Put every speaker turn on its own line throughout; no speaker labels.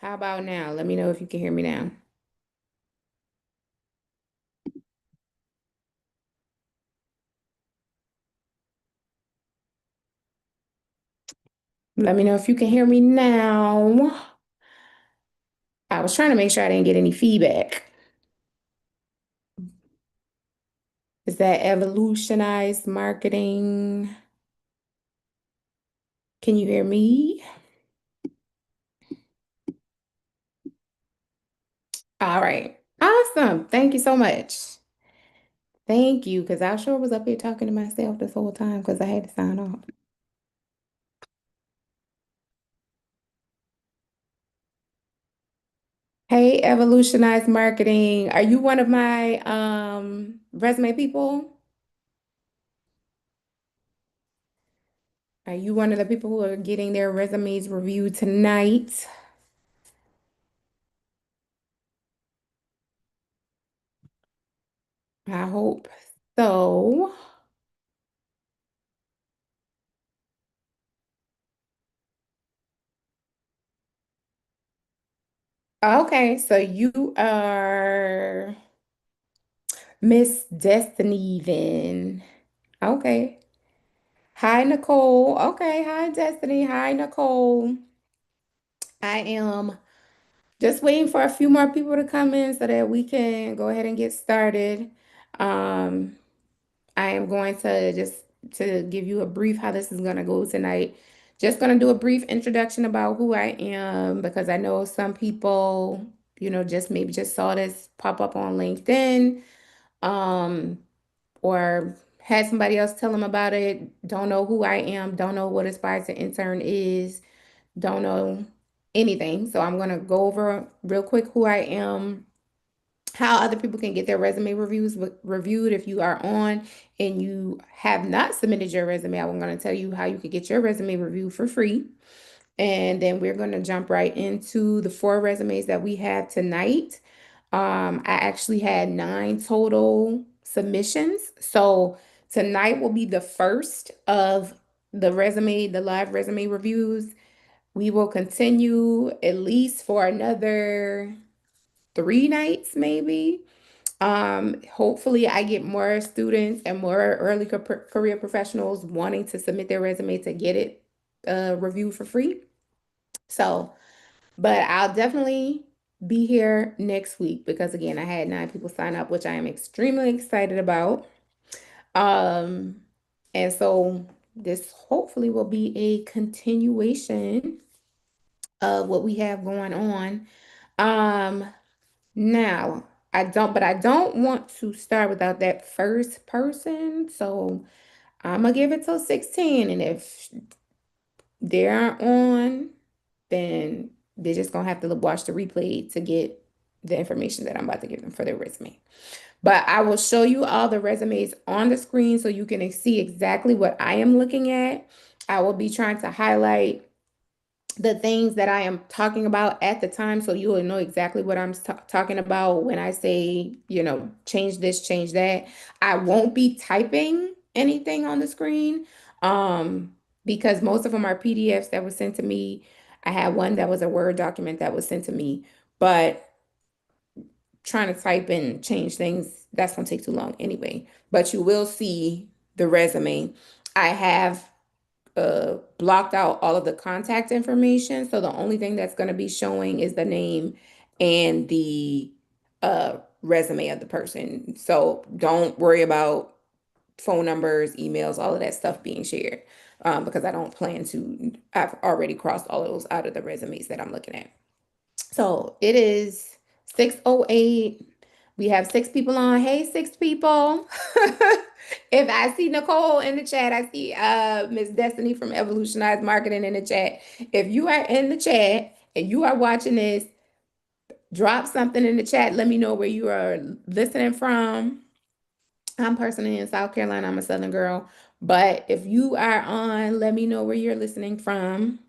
How about now? Let me know if you can hear me now. Let me know if you can hear me now. I was trying to make sure I didn't get any feedback. Is that evolutionized marketing? Can you hear me? All right. Awesome. Thank you so much. Thank you, because I sure was up here talking to myself this whole time because I had to sign off. Hey, evolutionized marketing. Are you one of my resume people? Are you one of the people who are getting their resumes reviewed tonight? I hope so. Okay, so you are Miss Destiny then. Okay. Hi, Nicole. Okay, hi, Destiny. Hi, Nicole. I am just waiting for a few more people to come in so that we can go ahead and get started. Um, I am going to just to give you a brief how this is going to go tonight. Just going to do a brief introduction about who I am because I know some people, just maybe just saw this pop up on LinkedIn, um, or had somebody else tell them about it, don't know who I am, don't know what Aspire to Intern is, don't know anything. So I'm going to go over real quick who I am, how other people can get their resume reviews reviewed if you are on and you have not submitted your resume. I'm going to tell you how you could get your resume reviewed for free. And then we're going to jump right into the four resumes that we have tonight. I actually had 9 total submissions. So tonight will be the first of the live resume reviews. We will continue at least for another 3 nights, maybe. Hopefully I get more students and more early career professionals wanting to submit their resume to get it reviewed for free. So, but I'll definitely be here next week because again, I had 9 people sign up, which I am extremely excited about. Um, and so this hopefully will be a continuation of what we have going on. Um, Now, I don't want to start without that first person. So I'm gonna give it till 16. And if they aren't on, then they're just gonna have to watch the replay to get the information that I'm about to give them for their resume. But I will show you all the resumes on the screen so you can see exactly what I am looking at. I will be trying to highlight the things that I am talking about at the time, so you will know exactly what I'm talking about when I say, change this, change that. I won't be typing anything on the screen, because most of them are PDFs that were sent to me. I had one that was a Word document that was sent to me, but trying to type and change things, that's gonna take too long anyway. But you will see the resume. I have blocked out all of the contact information. So the only thing that's going to be showing is the name and the resume of the person. So don't worry about phone numbers, emails, all of that stuff being shared, because I don't plan to. I've already crossed all of those out of the resumes that I'm looking at. So it is 6:08. We have 6 people on. Hey, 6 people. If I see Nicole in the chat, I see Miss Destiny from Evolutionized Marketing in the chat. If you are in the chat and you are watching this, drop something in the chat. Let me know where you are listening from. I'm personally in South Carolina. I'm a Southern girl. But if you are on, let me know where you're listening from.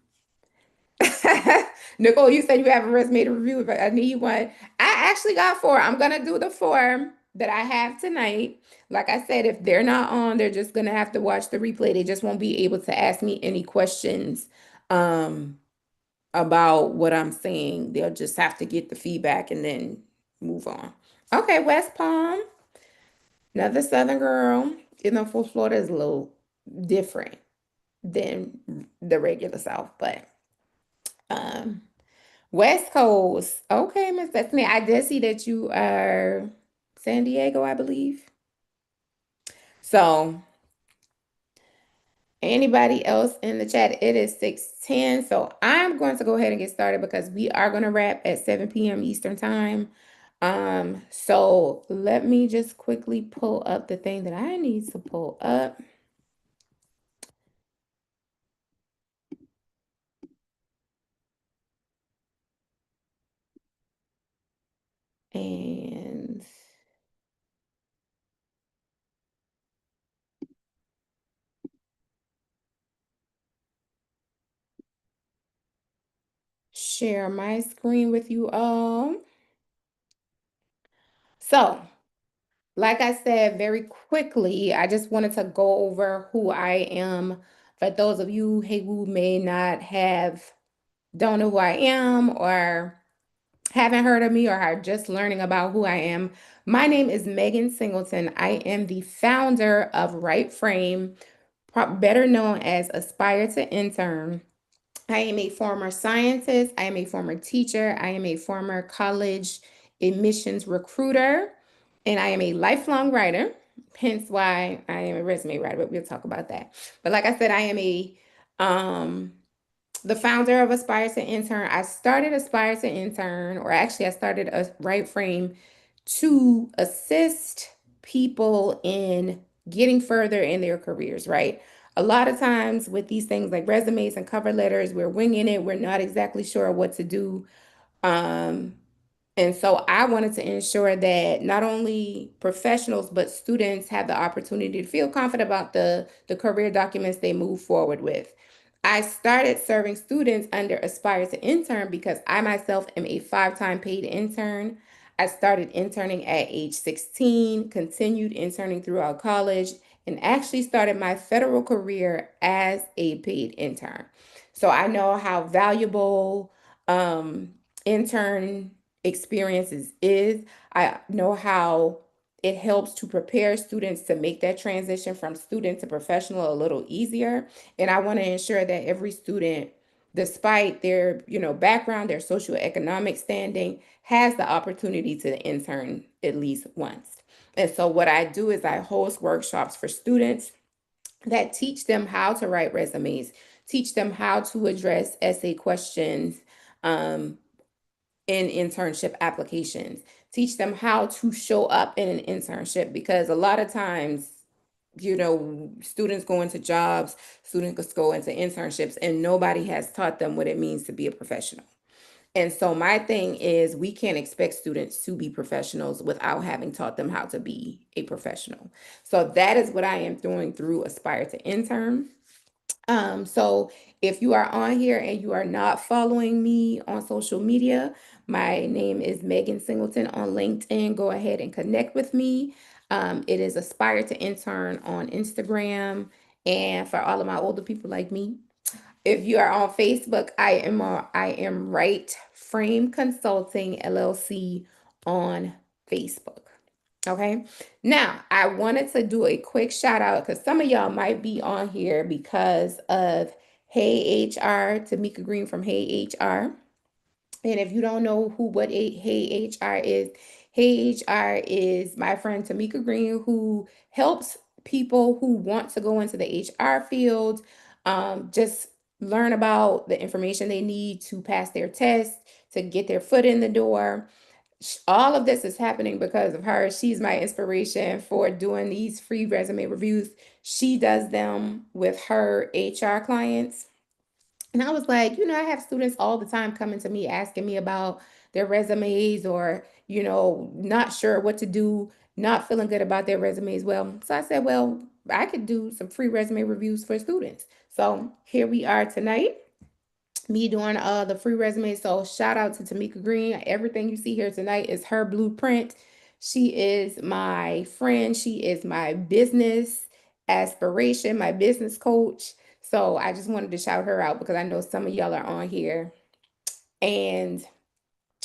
Nicole, you said you have a resume to review, but I need one. I actually got 4. I'm gonna do the 4 that I have tonight. Like I said, if they're not on, they're just gonna have to watch the replay. They just won't be able to ask me any questions. Um, about what I'm saying. They'll just have to get the feedback and then move on. Okay, West Palm, another Southern girl. For Florida is a little different than the regular South, but um, West Coast. Okay, Miss Destiny, I did see that you are San Diego, I believe. So, anybody else in the chat? It is 6:10. So I'm going to go ahead and get started because we are going to wrap at 7 p.m. Eastern time. So let me just quickly pull up the thing that I need to pull up. And share my screen with you all. So, like I said, very quickly, I just wanted to go over who I am for those of you who may not have, don't know who I am or haven't heard of me or are just learning about who I am. My name is Megan Singleton. I am the founder of Right Frame, better known as Aspire to Intern. I am a former scientist. I am a former teacher. I am a former college admissions recruiter. And I am a lifelong writer, hence why I am a resume writer, but we'll talk about that. But like I said, I am um, the founder of Aspire to Intern. I started Aspire to Intern, or actually, I started a Right Frame to assist people in getting further in their careers, right? A lot of times with these things like resumes and cover letters, we're winging it. We're not exactly sure what to do. Um, and so I wanted to ensure that not only professionals, but students have the opportunity to feel confident about the career documents they move forward with. I started serving students under Aspire to Intern because I myself am a five-time paid intern. I started interning at age 16, continued interning throughout college, and actually started my federal career as a paid intern. So I know how valuable intern experiences is. I know how it helps to prepare students to make that transition from student to professional a little easier. And I want to ensure that every student, despite their, background, their socioeconomic standing, has the opportunity to intern at least once. And so what I do is I host workshops for students that teach them how to write resumes, teach them how to address essay questions, um, in internship applications, teach them how to show up in an internship because a lot of times, students go into jobs, students go into internships, and nobody has taught them what it means to be a professional. And so my thing is we can't expect students to be professionals without having taught them how to be a professional. So that is what I am doing through Aspire to Intern. So if you are on here and you are not following me on social media, my name is Megan Singleton on LinkedIn. Go ahead and connect with me. It is Aspire to Intern on Instagram. And for all of my older people like me, if you are on Facebook, I am Right Frame Consulting LLC on Facebook. Okay. Now, I wanted to do a quick shout out because some of y'all might be on here because of Hey HR, Tamika Green from Hey HR. And if you don't know what Hey HR is, Hey HR is my friend Tamika Green who helps people who want to go into the HR field just learn about the information they need to pass their test, to get their foot in the door. All of this is happening because of her. She's my inspiration for doing these free resume reviews. She does them with her HR clients. And I was like, I have students all the time coming to me asking me about their resumes or, not sure what to do, not feeling good about their resumes. Well, so I said, well, I could do some free resume reviews for students. So here we are tonight, me doing the free resume. So shout out to Tamika Green. Everything you see here tonight is her blueprint. She is my friend. She is my business aspiration, my business coach. So I just wanted to shout her out because I know some of y'all are on here And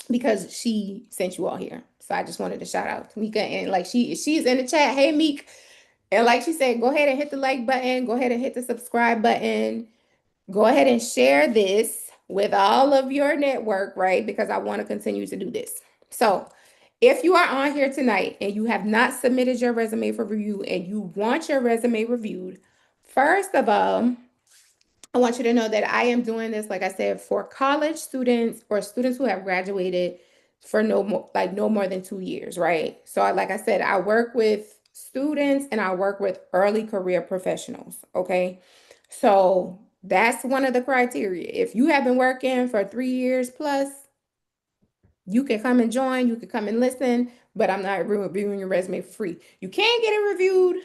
because she sent you all here. So I just wanted to shout out to Mika, and like she's in the chat. Hey Meek. And like she said, go ahead and hit the like button, go ahead and hit the subscribe button. Go ahead and share this with all of your network, right? Because I want to continue to do this. So, if you are on here tonight and you have not submitted your resume for review and you want your resume reviewed, first of all, I want you to know that I am doing this, like I said, for college students or students who have graduated for no more than 2 years, right? So, like I said, I work with students and I work with early career professionals. Okay, so that's one of the criteria. If you have been working for 3 years plus, you can come and join, you can come and listen, but I'm not reviewing your resume for free. You can get it reviewed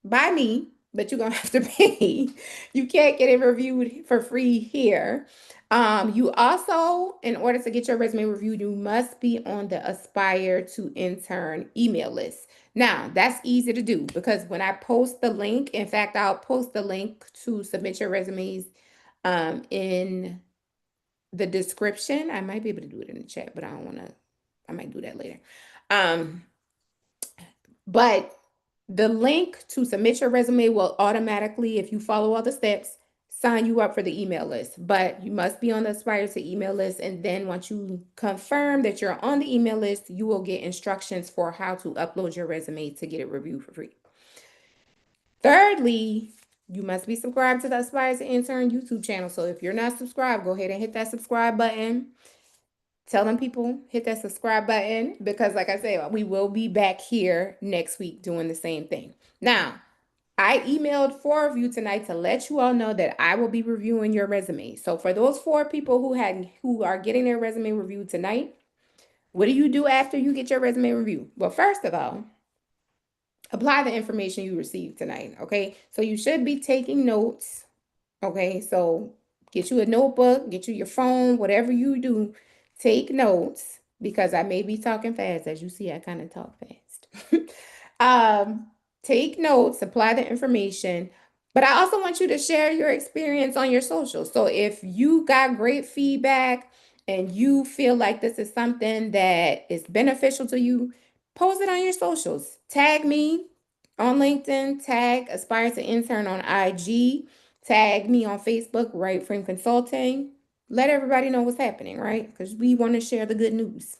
by me, but you're gonna have to pay. You can't get it reviewed for free here. You also, in order to get your resume reviewed, you must be on the Aspire to Intern email list. Now, that's easy to do because when I post the link, in fact, I'll post the link to submit your resumes in the description. I might be able to do it in the chat, but I don't want to. I might do that later. Um, but the link to submit your resume will automatically, if you follow all the steps, sign you up for the email list. But you must be on the Aspire to email list. And then once you confirm that you're on the email list, you will get instructions for how to upload your resume to get it reviewed for free. Thirdly, you must be subscribed to the Aspire to Intern YouTube channel. So if you're not subscribed, go ahead and hit that subscribe button. Tell them people hit that subscribe button because, like I said, we will be back here next week doing the same thing. Now, I emailed 4 of you tonight to let you all know that I will be reviewing your resume. So for those 4 people who are getting their resume reviewed tonight, what do you do after you get your resume reviewed? Well, first of all, apply the information you received tonight. Okay, so you should be taking notes. Okay, so get you a notebook, get you your phone, whatever you do, take notes because I may be talking fast. As you see, I kind of talk fast. um, take notes, apply the information, but I also want you to share your experience on your socials. So if you got great feedback and you feel like this is something that is beneficial to you, post it on your socials. Tag me on LinkedIn, tag Aspire to Intern on IG. Tag me on Facebook, Right Frame Consulting. Let everybody know what's happening, right? Because we want to share the good news.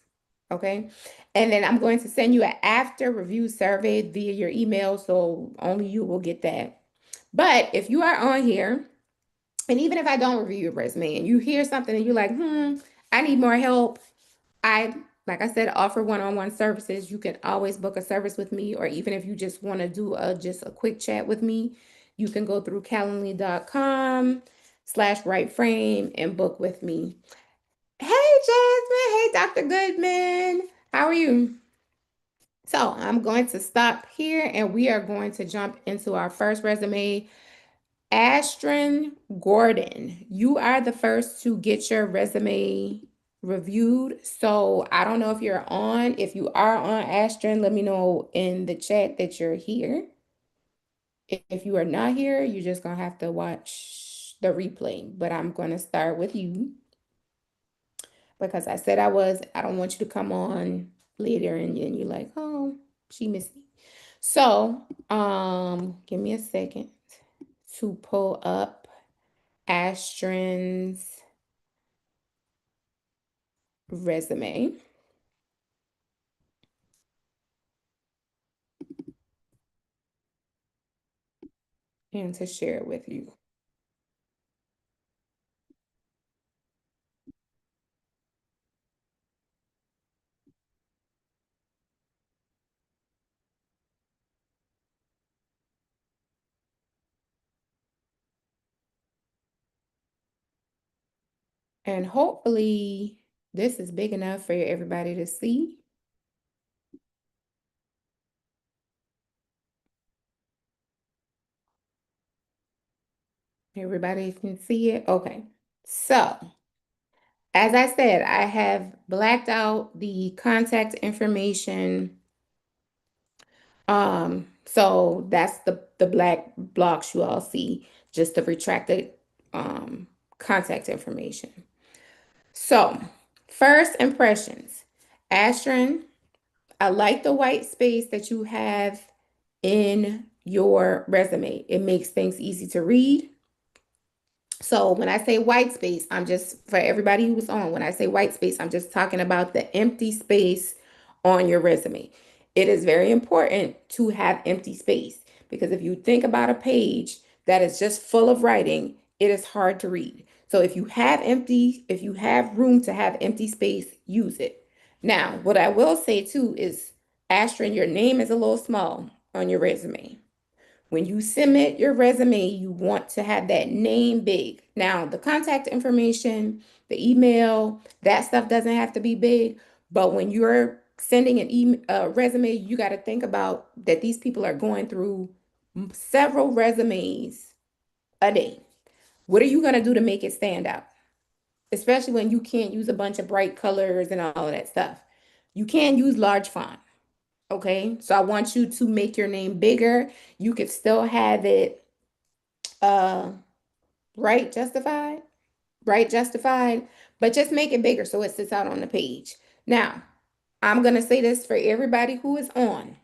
Okay. And then I'm going to send you an after review survey via your email. So only you will get that. But if you are on here, and even if I don't review your resume and you hear something and you're like, I need more help, I, like I said, offer one-on-one services. You can always book a service with me, or even if you just want to do just a quick chat with me, you can go through calendly.com/right frame and book with me. Hey, Jasmine. Hey, Dr. Goodman. How are you? So I'm going to stop here and we are going to jump into our first resume. Astrid Gordon, you are the first to get your resume reviewed. So I don't know if you're on. If you are on, Astrid, let me know in the chat that you're here. If you are not here, you're just gonna have to watch the replay. But I'm gonna start with you because I said I was. I don't want you to come on later and then you're like, oh, she missed me. So, give me a second to pull up Astrid's resume and to share it with you. And hopefully this is big enough for everybody to see. Everybody can see it. Okay. So, as I said, I have blacked out the contact information. So that's the black blocks you all see, just the retracted contact information. So, first impressions. Astrid, I like the white space that you have in your resume. It makes things easy to read. So when I say white space, I'm just for everybody who's on, when I say white space, I'm just talking about the empty space on your resume. It is very important to have empty space because if you think about a page that is just full of writing, it is hard to read. So if you have room to have empty space, use it. Now, what I will say too is, Astrid, your name is a little small on your resume. When you submit your resume, you want to have that name big. Now, the contact information, the email, that stuff doesn't have to be big. But when you're sending an email, resume, you got to think about that these people are going through several resumes a day. What are you going to do to make it stand out? Especially when you can't use a bunch of bright colors and all of that stuff. You can use large font. Okay. So I want you to make your name bigger. You could still have it uh right justified, right justified, but just make it bigger so it sits out on the page. Now, I'm going to say this for everybody who is on.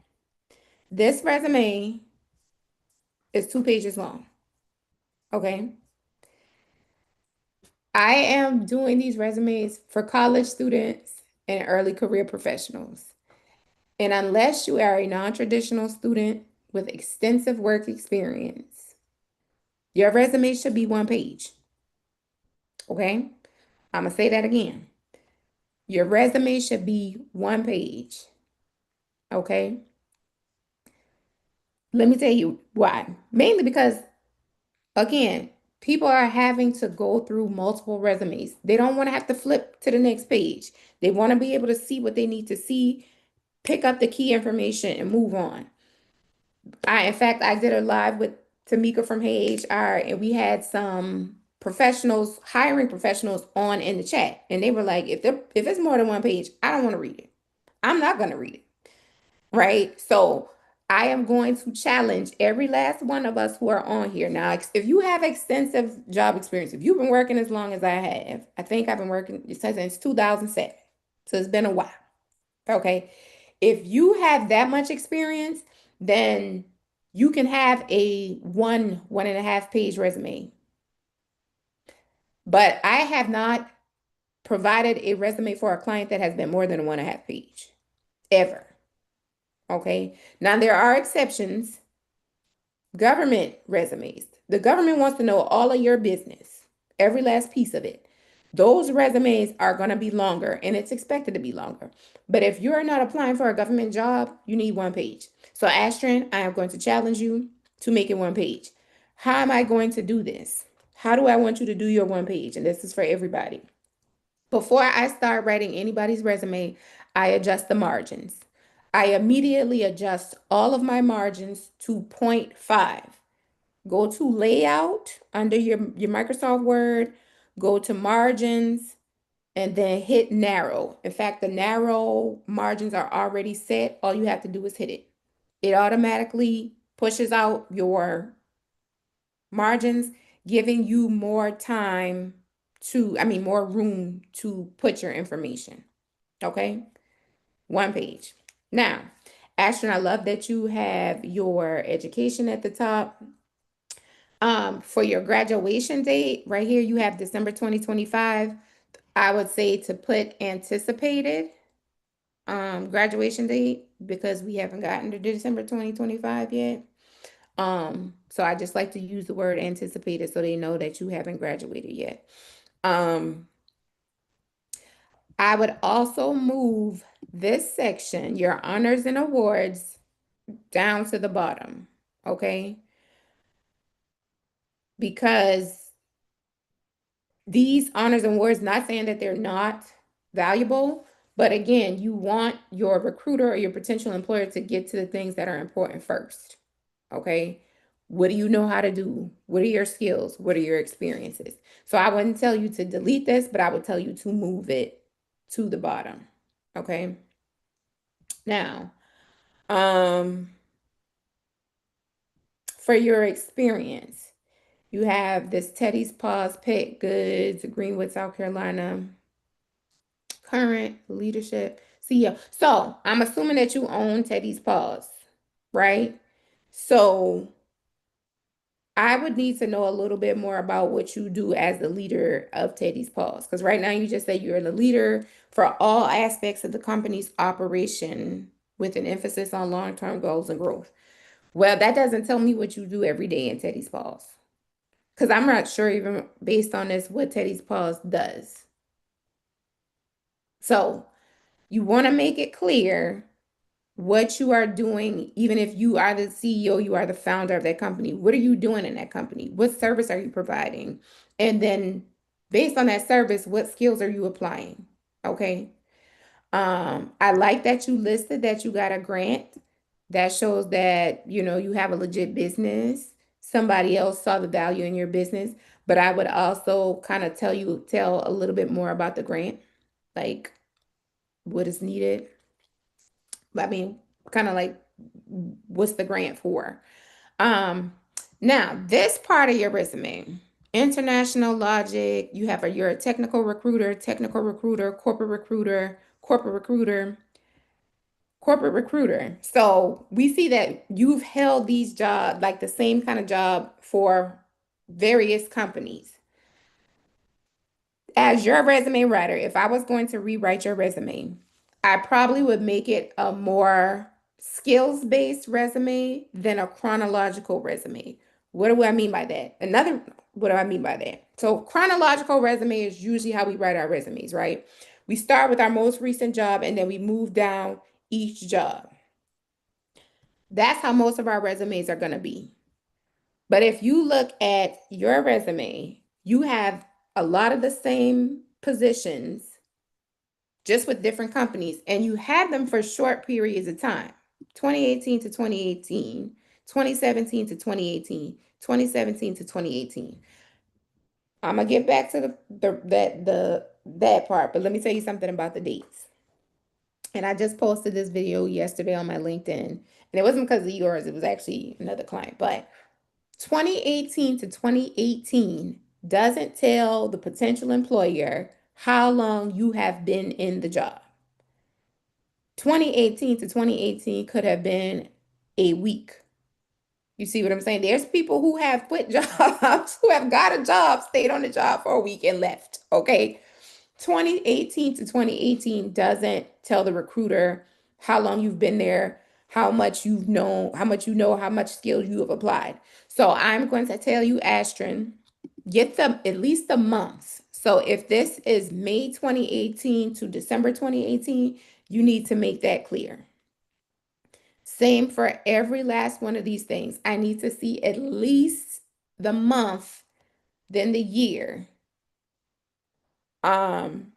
This resume is 2 pages long. Okay. I am doing these resumes for college students and early career professionals. And unless you are a non traditional student with extensive work experience, your resume should be 1 page. Okay. I'm going to say that again. Your resume should be 1 page. Okay. Let me tell you why. Mainly because, again, people are having to go through multiple resumes. They don't want to have to flip to the next page. They want to be able to see what they need to see, pick up the key information, and move on. In fact, I did a live with Tamika from Hey HR, and we had some professionals, hiring professionals, on in the chat, and they were like, if it's more than 1 page, I don't want to read it. I'm not going to read it. Right? So I am going to challenge every last one of us who are on here. Now, if you have extensive job experience, if you've been working as long as I have, I think I've been working since 2007. So it's been a while. Okay. If you have that much experience, then you can have a 1.5 page resume. But I have not provided a resume for a client that has been more than 1.5 page ever. Okay. Now there are exceptions. Government resumes. The government wants to know all of your business, every last piece of it. Those resumes are going to be longer and it's expected to be longer. But if you're not applying for a government job, you need 1 page. So, Astrid, I am going to challenge you to make it 1 page. How am I going to do this? How do I want you to do your 1 page? And this is for everybody. Before I start writing anybody's resume, I adjust the margins. I immediately adjust all of my margins to zero point 0.5. Go to layout under your Microsoft Word, go to margins, and then hit narrow. In fact, the narrow margins are already set. All you have to do is hit it. It automatically pushes out your margins, giving you more time more room to put your information. Okay. 1 page. Now, Ashton, I love that you have your education at the top. For your graduation date, right here, you have December 2025. I would say to put anticipated graduation date because we haven't gotten to December 2025 yet. So I just like to use the word anticipated so they know that you haven't graduated yet. I would also move this section, your honors and awards, down to the bottom, okay? Because these honors and awards, not saying that they're not valuable, but again, you want your recruiter or your potential employer to get to the things that are important first. Okay. What do you know how to do? What are your skills? What are your experiences? So I wouldn't tell you to delete this, but I would tell you to move it to the bottom. Okay. Now, um, for your experience, you have this Teddy's Paws Pet Goods, Greenwood, South Carolina. Current leadership CEO. So I'm assuming that you own Teddy's Paws, right? So I would need to know a little bit more about what you do as the leader of Teddy's Paws. Because right now you just said you're the leader for all aspects of the company's operation with an emphasis on long-term goals and growth. Well, that doesn't tell me what you do every day in Teddy's Paws. Because I'm not sure, even based on this, what Teddy's Paws does. So you want to make it clear what you are doing, even if you are the CEO, you are the founder of that company. What are you doing in that company? What service are you providing? And then based on that service, what skills are you applying? Okay. I like that you listed that you got a grant. That shows that, you have a legit business. Somebody else saw the value in your business. But I would also kind of tell a little bit more about the grant, like what is needed. I mean, kind of like what's the grant for? Um, Now this part of your resume, international logic, you're a technical recruiter, corporate recruiter, corporate recruiter. So we see that you've held these jobs, like the same kind of job for various companies. As your resume writer, if I was going to rewrite your resume, I probably would make it a more skills-based resume than a chronological resume. What do I mean by that? What do I mean by that? So, chronological resume is usually how we write our resumes, right? We start with our most recent job and then we move down each job. That's how most of our resumes are going to be. But if you look at your resume, you have a lot of the same positions, just with different companies, and you had them for short periods of time. 2018 to 2018, 2017 to 2018, 2017 to 2018. I'm gonna get back to that part, but let me tell you something about the dates. And I just posted this video yesterday on my LinkedIn, and it wasn't because of yours, it was actually another client. But 2018 to 2018 doesn't tell the potential employer how long you have been in the job. 2018 to 2018 could have been a week. You see what I'm saying? There's people who have quit jobs, who have got a job, stayed on the job for a week and left. Okay. 2018 to 2018 doesn't tell the recruiter how long you've been there, how much you've known, how much skills you have applied. So I'm going to tell you, Astrid, get them at least the months. So if this is May 2018 to December 2018, you need to make that clear. Same for every last one of these things. I need to see at least the month, then the year. Um,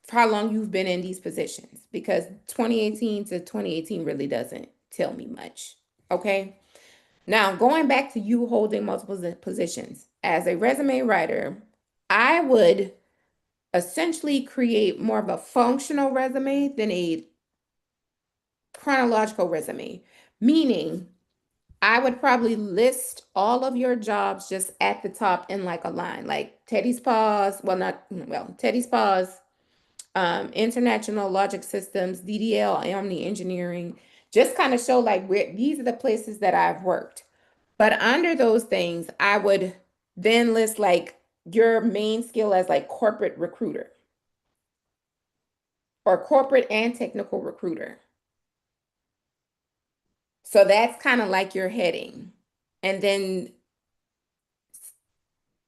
for how long you've been in these positions, because 2018 to 2018 really doesn't tell me much. Okay. Now, going back to you holding multiple positions as a resume writer, I would essentially create more of a functional resume than a chronological resume, meaning I would probably list all of your jobs just at the top in like a line, like Teddy's Paws, Teddy's Paws, International Logic Systems, DDL, Omni Engineering, just kind of show like where these are the places that I've worked. But under those things, I would then list like your main skill as like corporate recruiter or corporate and technical recruiter. So that's kind of like your heading. And then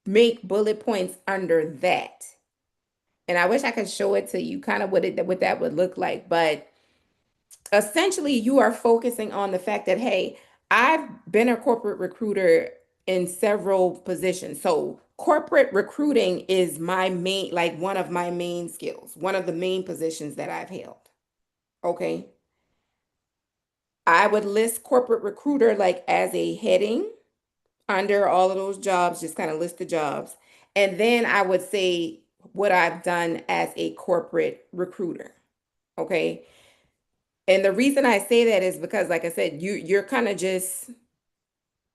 make bullet points under that. And I wish I could show it to you kind of what that would look like, but essentially you are focusing on the fact that, hey, I've been a corporate recruiter in several positions. So corporate recruiting is my main, like one of my main skills, one of the main positions that I've held. Okay. I would list corporate recruiter like as a heading under all of those jobs, just kind of list the jobs. And then I would say what I've done as a corporate recruiter. Okay. And the reason I say that is because, like I said, you're kind of just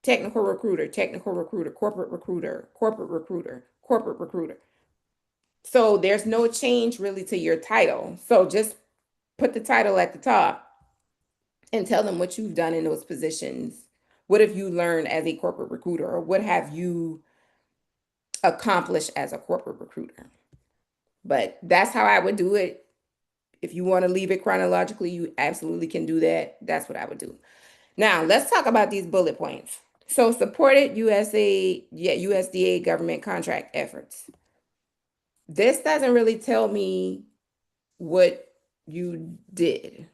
technical recruiter, corporate recruiter, corporate recruiter. So there's no change really to your title. So just put the title at the top and tell them what you've done in those positions. What have you learned as a corporate recruiter, or what have you accomplished as a corporate recruiter? But that's how I would do it. If you want to leave it chronologically, you absolutely can do that. That's what I would do. Now, let's talk about these bullet points. So, supported USDA government contract efforts. This doesn't really tell me what you did.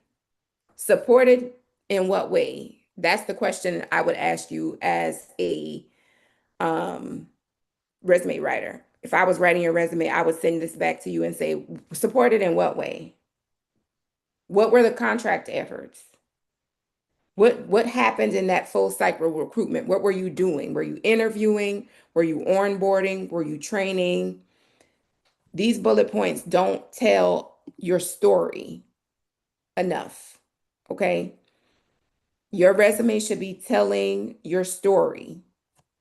Supported in what way? That's the question I would ask you as a um, resume writer. If I was writing your resume, I would send this back to you and say, supported in what way? What were the contract efforts? What happened in that full cycle recruitment? What were you doing? Were you interviewing? Were you onboarding? Were you training? These bullet points don't tell your story enough. Okay? Your resume should be telling your story,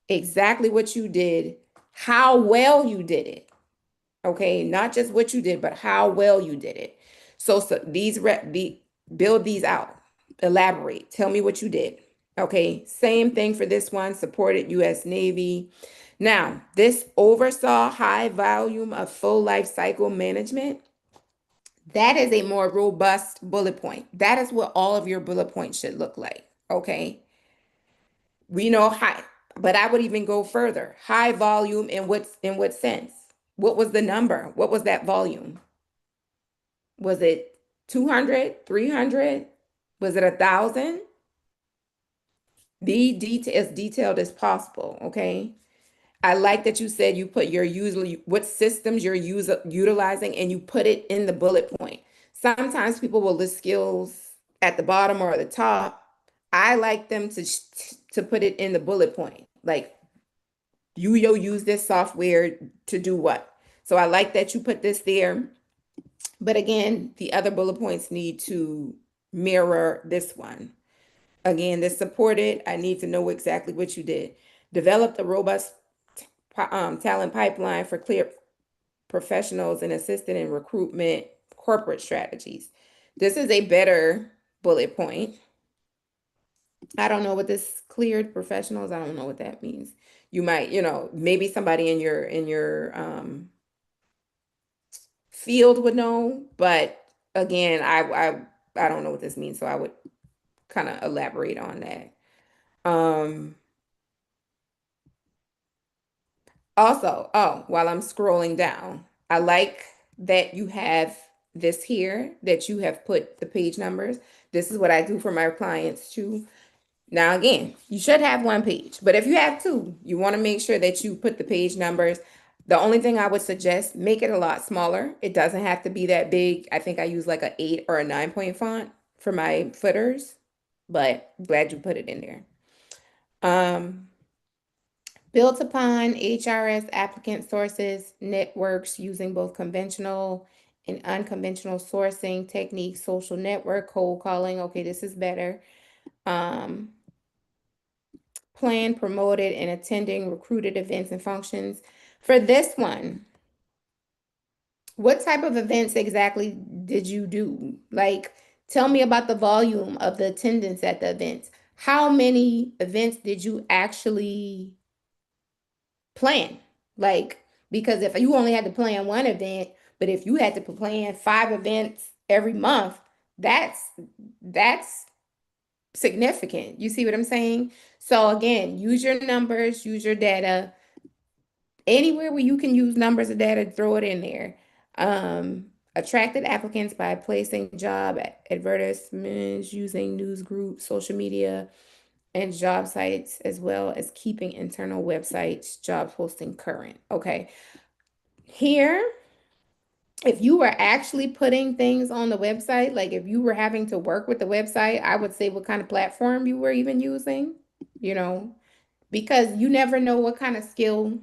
exactly what you did, how well you did it. Okay? Not just what you did, but how well you did it. So build these out. Elaborate. Tell me what you did. Okay, same thing for this one, supported US Navy. Now, this oversaw high volume of full life cycle management, that is a more robust bullet point. That is what all of your bullet points should look like. Okay, we know high, but I would even go further. High volume in what sense? What was the number? What was that volume? Was it 200, 300? Was it 1,000? Be as detailed as possible, okay? I like that you said you put your usually what systems you're utilizing and you put it in the bullet point. Sometimes people will list skills at the bottom or at the top. I like them to put it in the bullet point. Like you'll use this software to do what? So I like that you put this there. But again, the other bullet points need to mirror this one. Again, this supported. I need to know exactly what you did. Develop a robust talent pipeline for clear professionals and assisted in recruitment corporate strategies. This is a better bullet point. I don't know what this cleared professionals. I don't know what that means. You might, maybe somebody in your field would know, but again, I don't know what this means, so I would kind of elaborate on that. Um, Also, oh, while I'm scrolling down, I like that you have this here, that you have put the page numbers. This is what I do for my clients too. Now, again, you should have one page, but if you have two, you want to make sure that you put the page numbers. The only thing I would suggest, make it a lot smaller. It doesn't have to be that big. I think I use like a 8 or a 9-point font for my footers, but glad you put it in there. Built upon HRS applicant sources, networks using both conventional and unconventional sourcing techniques, social network, cold calling. Okay, this is better. Um, Planned, promoted, and attending recruited events and functions. For this one, what type of events exactly did you do? Like, tell me about the volume of the attendance at the events. How many events did you actually plan? Like, because if you only had to plan one event, but if you had to plan 5 events every month, that's significant. You see what I'm saying? So again, use your numbers, use your data. Anywhere where you can use numbers or data, throw it in there. Attracted applicants by placing job advertisements using news groups, social media, and job sites, as well as keeping internal websites, job posting current. Okay. Here, if you were actually putting things on the website, like if you were having to work with the website, I would say what kind of platform you were even using, you know, because you never know what kind of skill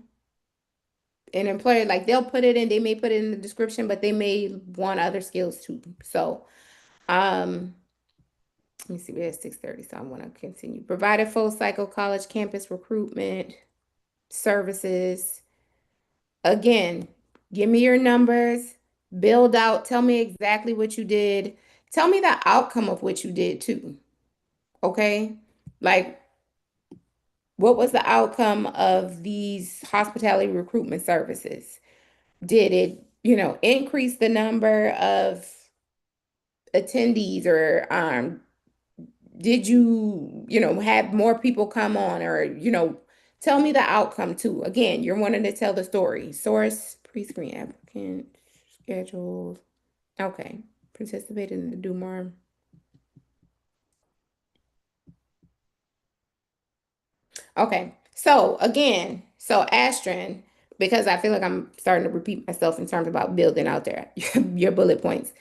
an employer, like they'll put it in, they may put it in the description, but they may want other skills too. So, um, let me see, we're at 6:30, so I want to continue. Provided full cycle college campus recruitment services. Again, Give me your numbers, build out, tell me exactly what you did. Tell me the outcome of what you did too. Okay? Like, what was the outcome of these hospitality recruitment services? Did it, increase the number of attendees or did you, have more people come on or, tell me the outcome too. Again, you're wanting to tell the story. Source, pre-screen applicant, scheduled. Okay. Participated in the do more. Okay. So again, so Astrid, because I feel like I'm starting to repeat myself in terms about building out there your bullet points.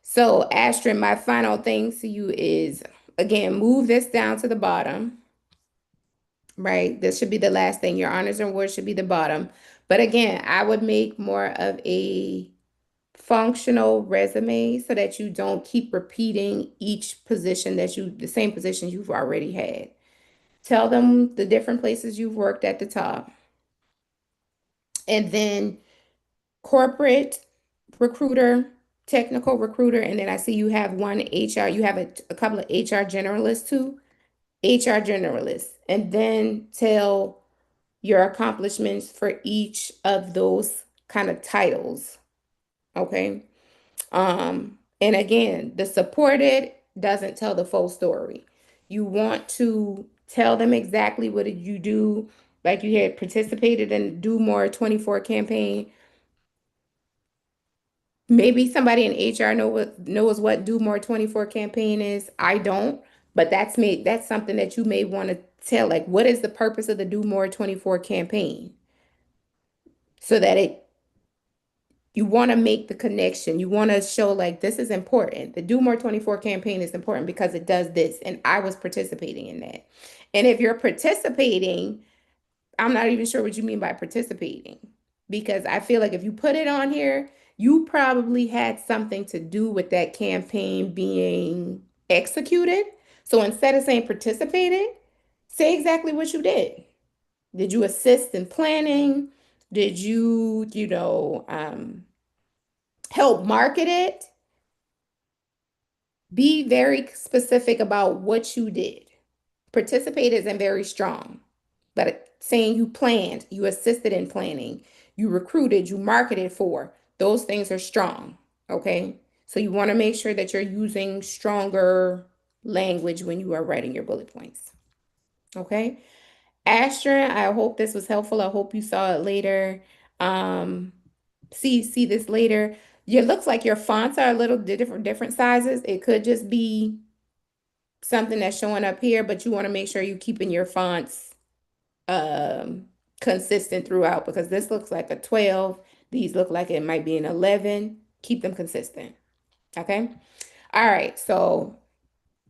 So Astrid, my final thing to you is again, move this down to the bottom, right? This should be the last thing. Your honors and awards should be the bottom. But again, I would make more of a functional resume so that you don't keep repeating each position the same positions you've already had. Tell them the different places you've worked at the top. And then corporate recruiter, technical recruiter, and then I see you have one HR, you have a couple of HR generalists too. HR generalists. And then tell your accomplishments for each of those kind of titles. Okay. And again, the supported doesn't tell the full story. You want to tell them exactly what did you do, like you had participated in Do More 24 campaign. Maybe somebody in HR knows what Do More 24 campaign is. I don't, but that's something that you may want to tell. Like, what is the purpose of the Do More 24 campaign? So that you want to make the connection. You want to show like this is important. The Do More 24 campaign is important because it does this, and I was participating in that. And if you're participating, I'm not even sure what you mean by participating because I feel like if you put it on here, you probably had something to do with that campaign being executed. So instead of saying participated, say exactly what you did. Did you assist in planning? Did you, help market it? Be very specific about what you did. Participate isn't very strong, but saying you planned, you assisted in planning, you recruited, you marketed for, those things are strong. Okay. So you want to make sure that you're using stronger language when you are writing your bullet points. Okay. Astrid, I hope this was helpful. I hope you saw it later. Um, see this later. It looks like your fonts are a little different sizes. It could just be something that's showing up here, but you want to make sure you're keeping your fonts um consistent throughout because this looks like a 12. These look like it might be an 11. Keep them consistent. Okay. All right. So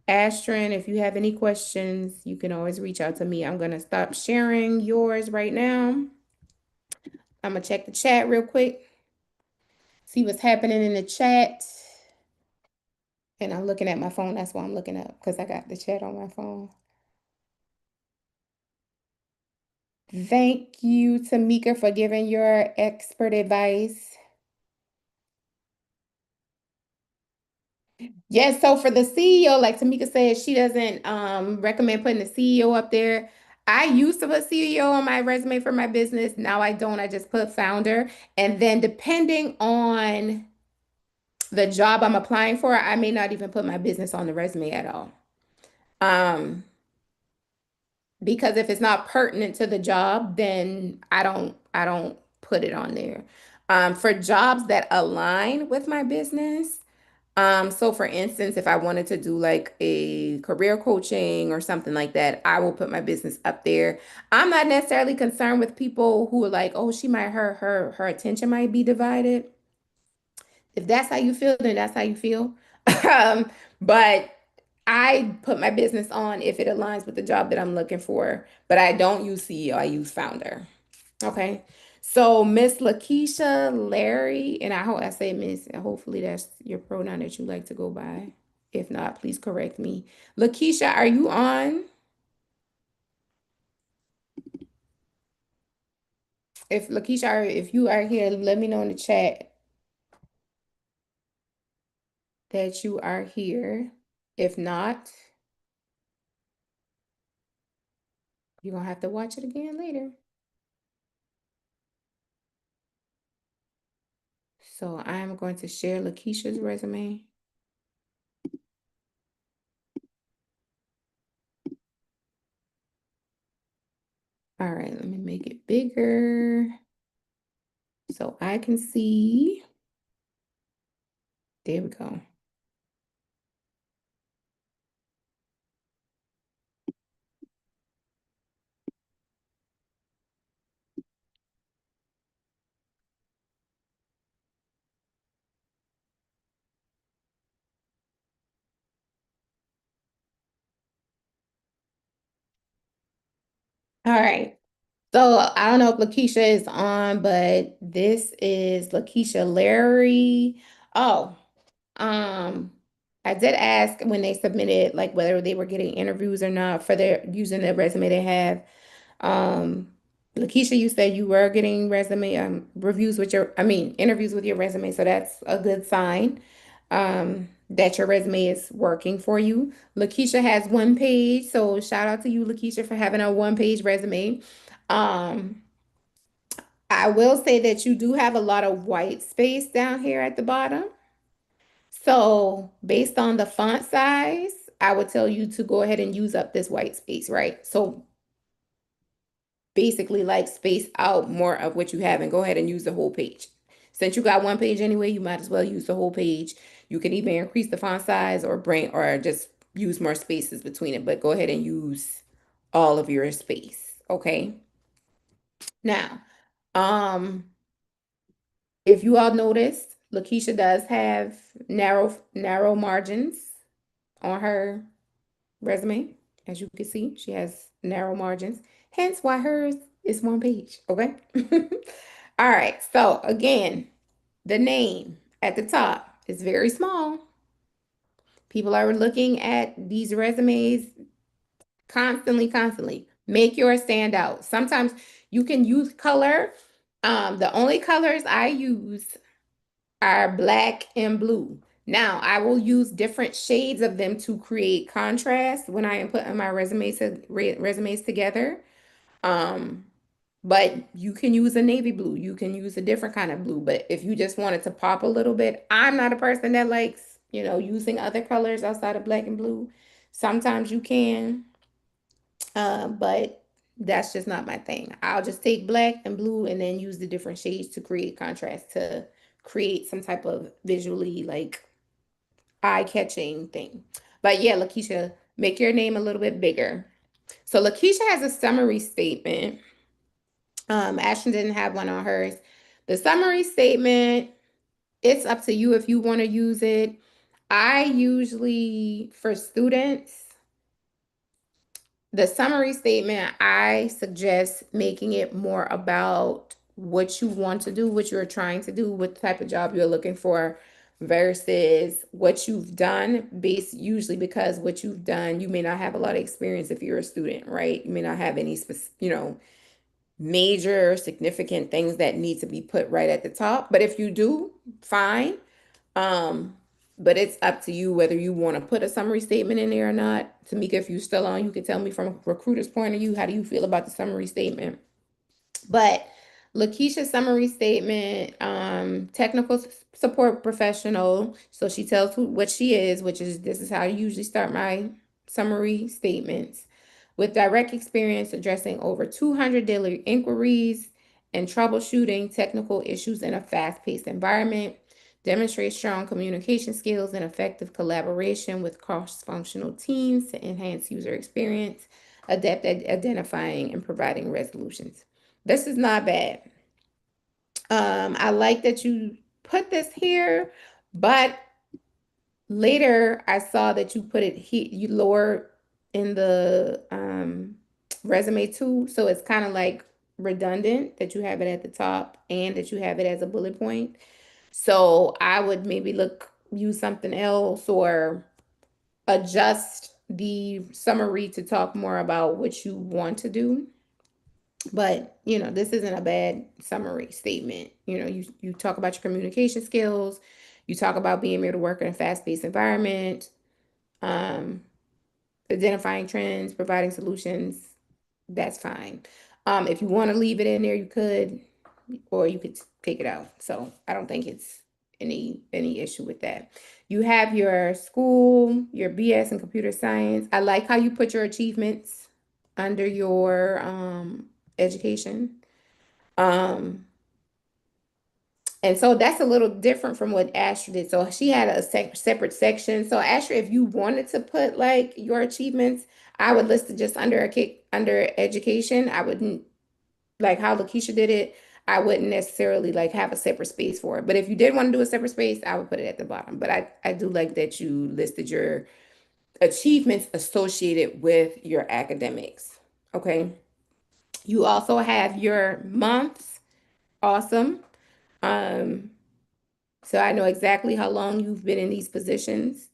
Astrid, if you have any questions, you can always reach out to me. I'm gonna stop sharing yours right now. I'm gonna check the chat real quick, see what's happening in the chat. And I'm looking at my phone. That's why I'm looking up because I got the chat on my phone. Thank you, Tamika, for giving your expert advice. Yes, so for the CEO, like Tamika said, she doesn't recommend putting the CEO up there. I used to put CEO on my resume for my business. Now I don't. I just put founder. And then depending on the job I'm applying for, I may not even put my business on the resume at all. Um, because if it's not pertinent to the job, then I don't put it on there. For jobs that align with my business, so for instance, if I wanted to do like a career coaching or something like that, I will put my business up there. I'm not necessarily concerned with people who are like, oh, she might her attention might be divided. If that's how you feel, then that's how you feel. But I put my business on if it aligns with the job that I'm looking for. But I don't use CEO, I use founder. Okay. So Miss Lakeisha Larry, and I hope I say Miss, and hopefully that's your pronoun that you like to go by. If not, please correct me. Lakeisha, are you on? If Lakeisha, if you are here, let me know in the chat that you are here. If not, you're gonna have to watch it again later. So I'm going to share Lakeisha's resume. All right, let me make it bigger so I can see. There we go. All right. So I don't know if Lakeisha is on, but this is Lakeisha Larry. Oh, um, I did ask when they submitted, like whether they were getting interviews or not for their using the resume they have. Um, Lakeisha, you said you were getting resume reviews with your, I mean, interviews with your resume, so that's a good sign that your resume is working for you. Lakeisha has one page, so shout out to you, Lakeisha, for having a one-page resume. Um, I will say that you do have a lot of white space down here at the bottom. So, based on the font size, I would tell you to go ahead and use up this white space, right? So, basically, like space out more of what you have and go ahead and use the whole page. Since you got one page anyway, you might as well use the whole page. You can even increase the font size or bring or just use more spaces between it, but go ahead and use all of your space, okay? Now, um, if you all noticed, Lakeisha does have narrow margins on her resume. As you can see, she has narrow margins, hence why hers is one page. Okay. All right. So again, the name at the top is very small. People are looking at these resumes constantly, constantly. Make yours stand out. Sometimes you can use color. The only colors I use are black and blue. Now, I will use different shades of them to create contrast when I am putting my resumes together. Um, but you can use a navy blue. You can use a different kind of blue. But if you just want it to pop a little bit, I'm not a person that likes, using other colors outside of black and blue. Sometimes you can, but that's just not my thing. I'll just take black and blue and then use the different shades to create contrast to create some type of visually like eye-catching thing. But yeah, Lakeisha, make your name a little bit bigger. So Lakeisha has a summary statement. Ashton didn't have one on hers. The summary statement, it's up to you if you want to use it. I usually, for students, the summary statement, I suggest making it more about what you want to do, what you're trying to do, what type of job you're looking for versus what you've done, based usually because what you've done, you may not have a lot of experience if you're a student, right? You may not have any major significant things that need to be put right at the top. But if you do, fine. Um, but it's up to you whether you want to put a summary statement in there or not. Tamika, if you're still on, you can tell me from a recruiter's point of view, how do you feel about the summary statement? But Lakeisha's summary statement, technical support professional. So she tells what she is, which is this is how I usually start my summary statements. With direct experience addressing over 200 daily inquiries and troubleshooting technical issues in a fast-paced environment, demonstrate strong communication skills and effective collaboration with cross-functional teams to enhance user experience, adept at identifying and providing resolutions. This is not bad. I like that you put this here, but later I saw that you put it here, you lower in the resume too. So it's kind of like redundant that you have it at the top and that you have it as a bullet point. So I would maybe use something else or adjust the summary to talk more about what you want to do. But, this isn't a bad summary statement. You talk about your communication skills, you talk about being able to work in a fast-paced environment, um, identifying trends, providing solutions. That's fine. If you want to leave it in there, you could, or you could take it out. So I don't think it's any issue with that. You have your school, your BS in computer science. I like how you put your achievements under your education. Um, and so that's a little different from what Asher did. So she had a separate section. So Asher, if you wanted to put like your achievements, I would list it just under a kick under education. I wouldn't like how Lakeisha did it. I wouldn't necessarily like have a separate space for it. But if you did want to do a separate space, I would put it at the bottom. But I do like that you listed your achievements associated with your academics. Okay. You also have your months. Awesome. Um, so I know exactly how long you've been in these positions.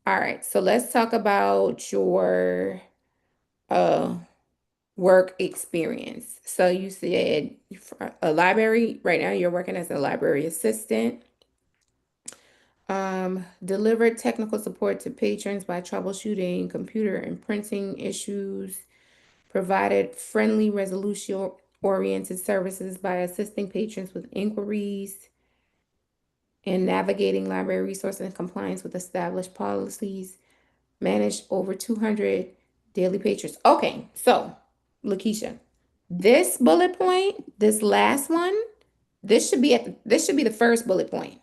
All right, so let's talk about your uh work experience. So you said for a library, right now you're working as a library assistant. Delivered technical support to patrons by troubleshooting computer and printing issues, provided friendly resolution oriented services by assisting patrons with inquiries and navigating library resources in compliance with established policies, managed over 200 daily patrons. Okay, so Lakeisha, this bullet point, this last one, this should be the first bullet point.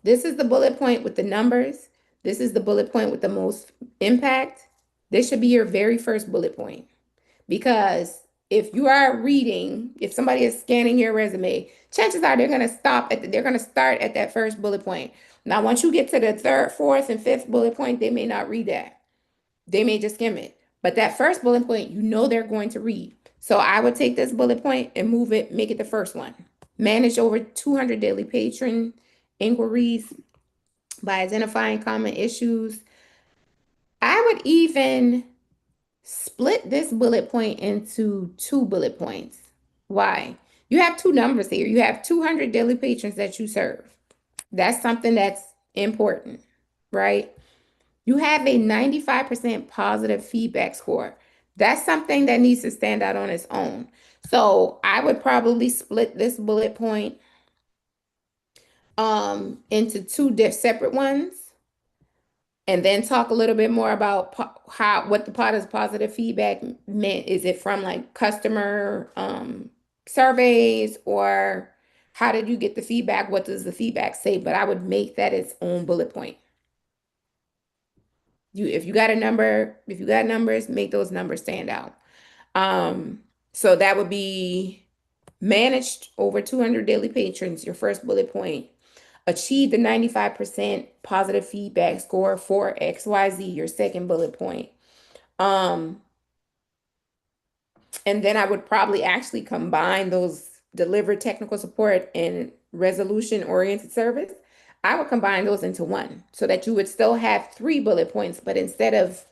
This is the bullet point with the numbers. This is the bullet point with the most impact. This should be your very first bullet point. Because if you are reading, if somebody is scanning your resume, chances are they're going to start at that first bullet point. Now, once you get to the third, fourth, and fifth bullet point, they may not read that. They may just skim it. But that first bullet point, they're going to read. So I would take this bullet point and move it, make it the first one. Manage over 200 daily patron inquiries by identifying common issues. I would even split this bullet point into two bullet points. Why? You have two numbers here. You have 200 daily patrons that you serve. That's something that's important, right? You have a 95% positive feedback score. That's something that needs to stand out on its own. So I would probably split this bullet point into two separate ones and then talk a little bit more about how what the part of positive feedback meant. Is it from like customer surveys, or how did you get the feedback? What does the feedback say? But I would make that its own bullet point. If you got a number, if you got numbers, make those numbers stand out. Um, so that would be managed over 200 daily patrons, your first bullet point. Achieve the 95% positive feedback score for XYZ, your second bullet point. Um, and then I would probably actually combine those delivered technical support and resolution oriented service. I would combine those into one so that you would still have three bullet points, but instead of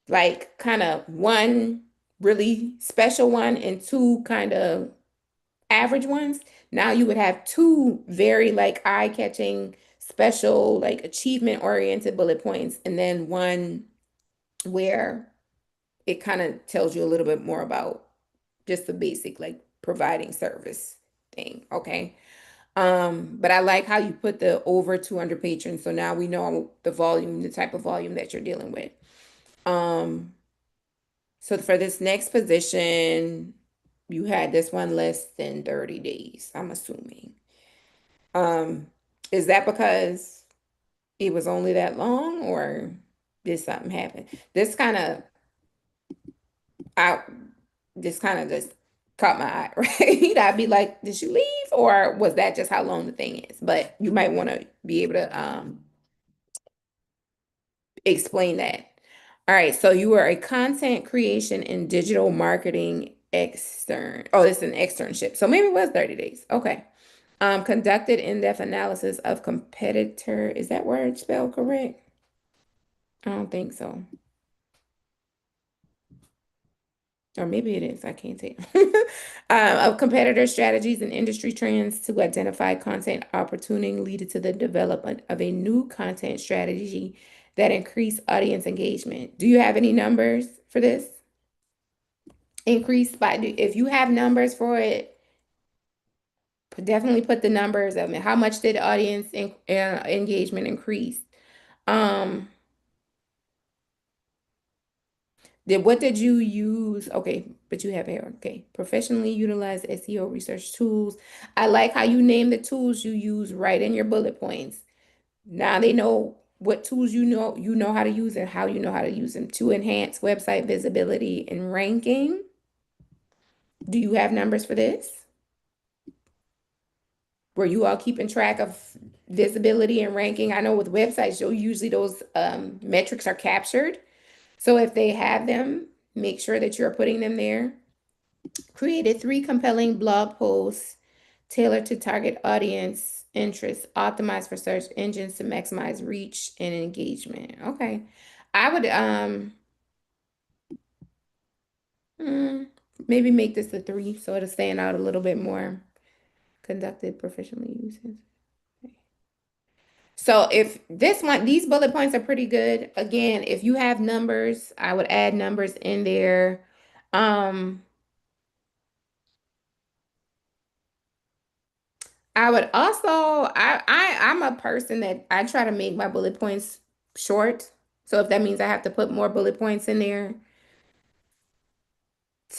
like kind of one really special one and two kind of average ones, now you would have two very like eye-catching, special, like achievement-oriented bullet points, and then one where it kind of tells you a little bit more about just the basic like providing service thing. Okay. But I like how you put the over 200 patrons. So now we know the volume, the type of volume that you're dealing with. Um, so for this next position, you had this one less than 30 days, I'm assuming. Um, is that because it was only that long, or did something happen? This kind of I just kind of just caught my eye, right? I'd be like, did she leave, or was that just how long the thing is? But you might want to be able to explain that. All right, so you were a content creation and digital marketing extern. Oh, it's an externship. So maybe it was 30 days. Okay. Conducted in-depth analysis of competitor. Is that word spelled correct? I don't think so. Or maybe it is. I can't tell. Of competitor strategies and industry trends to identify content opportunity leading to the development of a new content strategy that increase audience engagement. Do you have any numbers for this? Increase by, if you have numbers for it, definitely put the numbers of it. How much did engagement increase? Um, what did you use? Okay, but you have here. Okay, professionally utilize SEO research tools. I like how you name the tools you use right in your bullet points. Now they know what tools you know how to use and how you know how to use them to enhance website visibility and ranking. Do you have numbers for this? Were you all keeping track of visibility and ranking? I know with websites, you'll usually those metrics are captured. So if they have them, make sure that you're putting them there. Created three compelling blog posts tailored to target audience interests, optimized for search engines to maximize reach and engagement. Okay. I would mm, maybe make this a three so it'll stand out a little bit more. Conducted professionally using. So if this one, these bullet points are pretty good. Again, if you have numbers, I would add numbers in there. Um, I would also, I'm a person that I try to make my bullet points short. So if that means I have to put more bullet points in there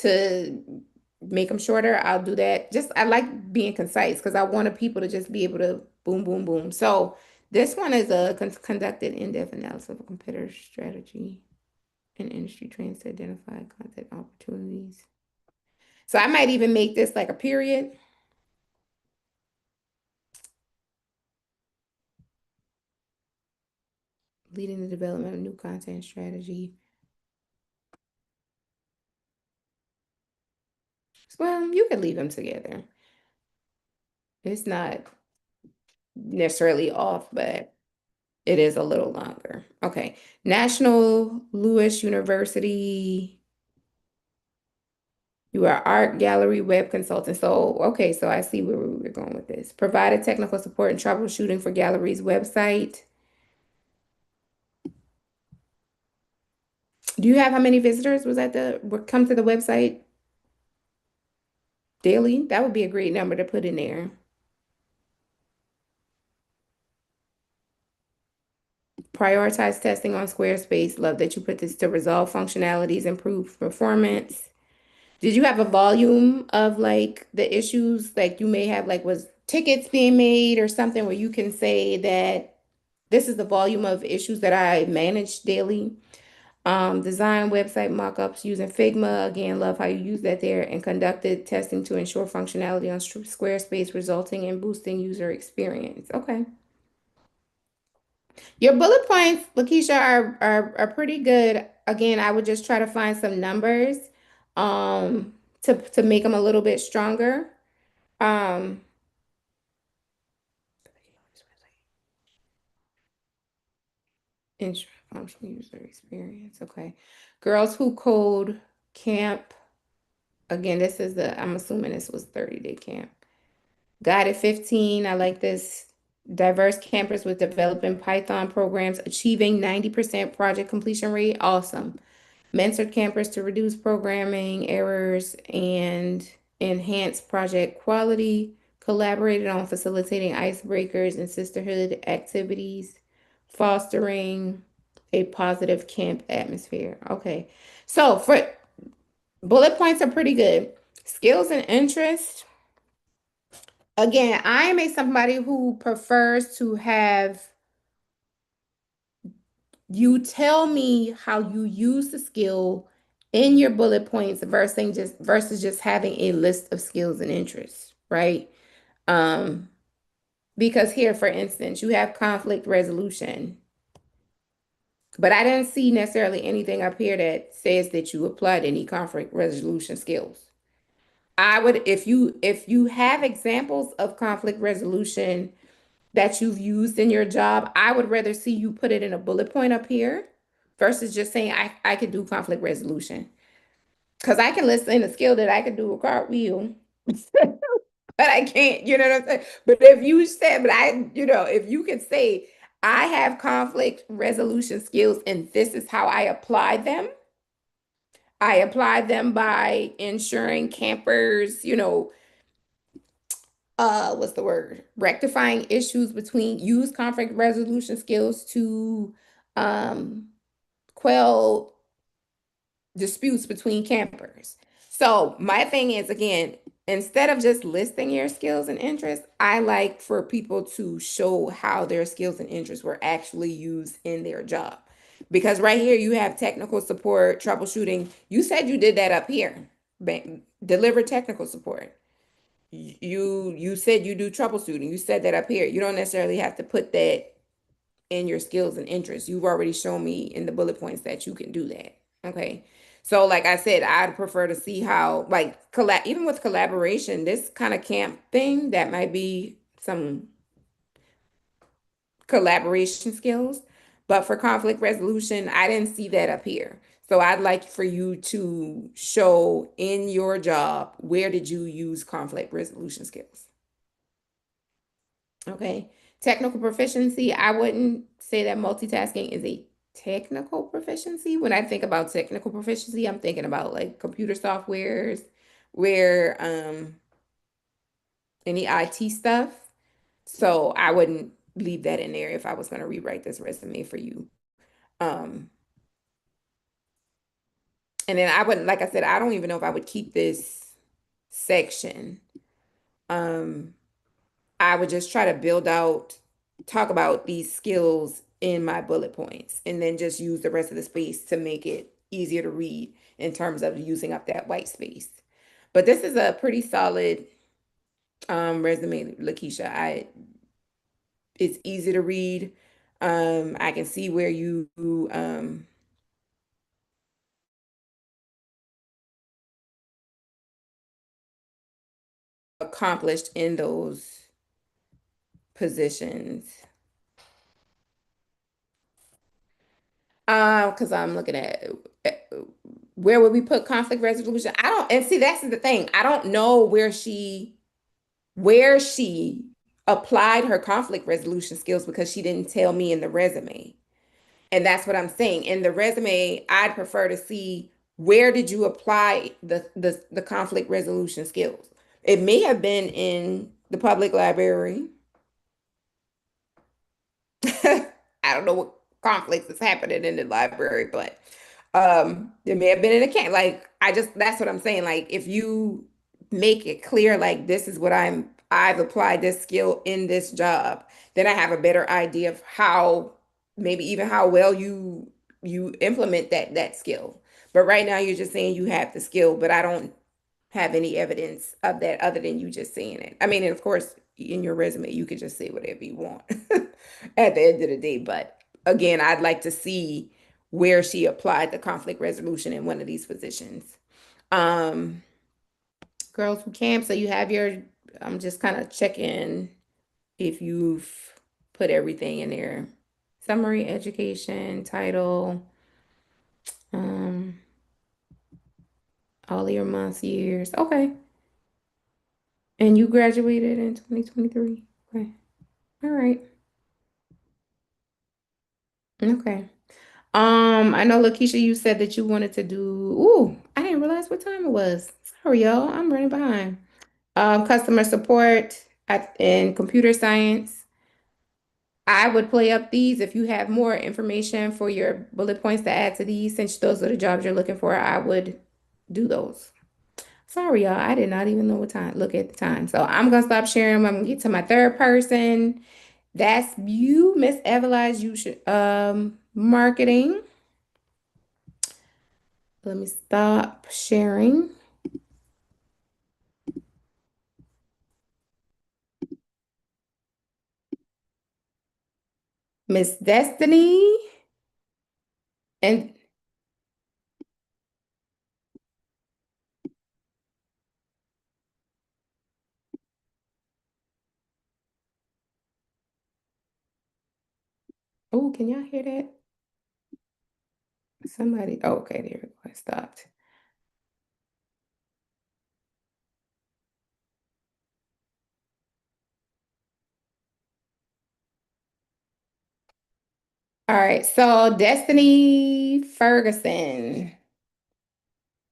to make them shorter, I'll do that. Just I like being concise because I wanted people to just be able to boom, boom, boom. So this one is a conducted in-depth analysis of a competitor strategy and industry trends to identify content opportunities. So I might even make this like a period, leading the development of new content strategy. Well, you could leave them together. It's not necessarily off, but it is a little longer. Okay. National Louis University. You are art gallery web consultant. So, okay, so I see where we are going with this. Provided technical support and troubleshooting for gallery's website. Do you have how many visitors was at the come to the website daily? That would be a great number to put in there. Prioritize testing on Squarespace. Love that you put this to resolve functionalities, improve performance. Did you have a volume of like the issues like you may have like was tickets being made or something where you can say that this is the volume of issues that I manage daily? Design website mockups using Figma. Again, love how you use that there and conducted testing to ensure functionality on Squarespace, resulting in boosting user experience. Okay. Your bullet points, Lakeisha, are pretty good. Again, I would just try to find some numbers to make them a little bit stronger. Um, ensure functional user experience. Okay. Girls Who Code Camp. Again, this is I'm assuming this was 30-day camp. Guided 15. I like this. Diverse campers with developing Python programs, achieving 90% project completion rate. Awesome. Mentored campers to reduce programming errors and enhance project quality. Collaborated on facilitating icebreakers and sisterhood activities, fostering a positive camp atmosphere. Okay. So for bullet points are pretty good. Skills and interests. Again, I am somebody who prefers to have you tell me how you use the skill in your bullet points versus just having a list of skills and interests, right? Um, because here, for instance, you have conflict resolution, but I didn't see necessarily anything up here that says that you applied any conflict resolution skills. I would, if you have examples of conflict resolution that you've used in your job, I would rather see you put it in a bullet point up here versus just saying I could do conflict resolution. Because I can list in a skill that I can do a cartwheel, but I can't, you know what I'm saying? But if you said, but I, if you could say, I have conflict resolution skills and this is how I apply them by ensuring campers, what's the word? Rectifying issues between use conflict resolution skills to um quell disputes between campers. So my thing is again, instead of just listing your skills and interests, I like for people to show how their skills and interests were actually used in their job. Because right here you have technical support, troubleshooting. You said you did that up here. Deliver technical support. You said you do troubleshooting. You said that up here. You don't necessarily have to put that in your skills and interests. You've already shown me in the bullet points that you can do that. Okay. So like I said, I'd prefer to see how like even with collaboration, this kind of camp thing that might be some collaboration skills. But for conflict resolution, I didn't see that up here. So I'd like for you to show in your job where did you use conflict resolution skills? Okay. Technical proficiency, I wouldn't say that multitasking is a technical proficiency. When I think about technical proficiency, I'm thinking about like computer softwares where any IT stuff. So I wouldn't leave that in there if I was going to rewrite this resume for you. Um, and then I wouldn't, like I said, I don't even know if I would keep this section. Um, I would just try to talk about these skills in my bullet points, and then just use the rest of the space to make it easier to read in terms of using up that white space. But this is a pretty solid resume, Lakeisha. It's easy to read. I can see where you accomplished in those positions. Because I'm looking at uh, where would we put conflict resolution? I don't, and see, that's the thing. I don't know where she applied her conflict resolution skills because she didn't tell me in the resume. And that's what I'm saying. In the resume, I'd prefer to see where did you apply the conflict resolution skills. It may have been in the public library. I don't know what conflicts is happening in the library, but it may have been in a camp. Like I just that's what I'm saying. Like if you make it clear, like this is what I've applied this skill in this job, then I have a better idea of how maybe even how well you implement that skill. But right now you're just saying you have the skill, but I don't have any evidence of that other than you just saying it. I mean, and of course, in your resume, you could just say whatever you want at the end of the day. But again, I'd like to see where she applied the conflict resolution in one of these positions. Um, Girls who camp, so you have I'm just kind of checking if you've put everything in there. Summary, education, title, um, all your months, years. Okay. And you graduated in 2023. Okay. All right. Okay. I know Lakeisha, you said that you wanted to do, I didn't realize what time it was. Sorry, y'all. I'm running behind. Customer support in computer science. I would play up these if you have more information for your bullet points to add to these, since those are the jobs you're looking for, I would do those. Sorry, y'all. I did not even know what time, look at the time. So I'm gonna stop sharing. I'm gonna get to my third person. That's you, Miss Evelize. You should marketing. Let me stop sharing. Miss Destiny. And oh, can y'all hear that? Somebody, oh, okay, there it go. I stopped. All right, so Destiny Ferguson.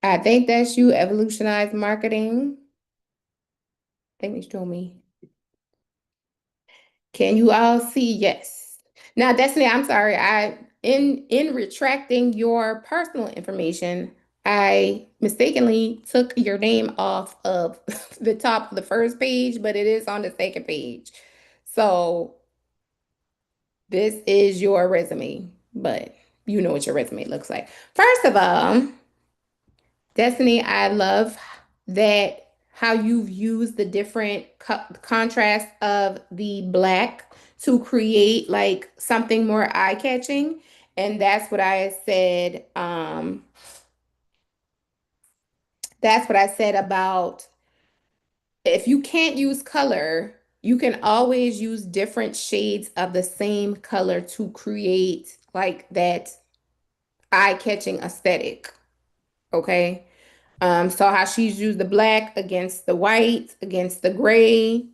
I think that's you, evolutionized marketing. I think you told me. Can you all see? Yes. Now, Destiny, I'm sorry. In retracting your personal information, I mistakenly took your name off of the top of the first page, but it is on the second page. So this is your resume, but you know what your resume looks like. First of all, Destiny, I love that how you've used the different contrast of the black to create like something more eye-catching. And that's what I said. That's what I said about if you can't use color, you can always use different shades of the same color to create like that eye-catching aesthetic. Okay. So how she's used the black against the white, against the gray,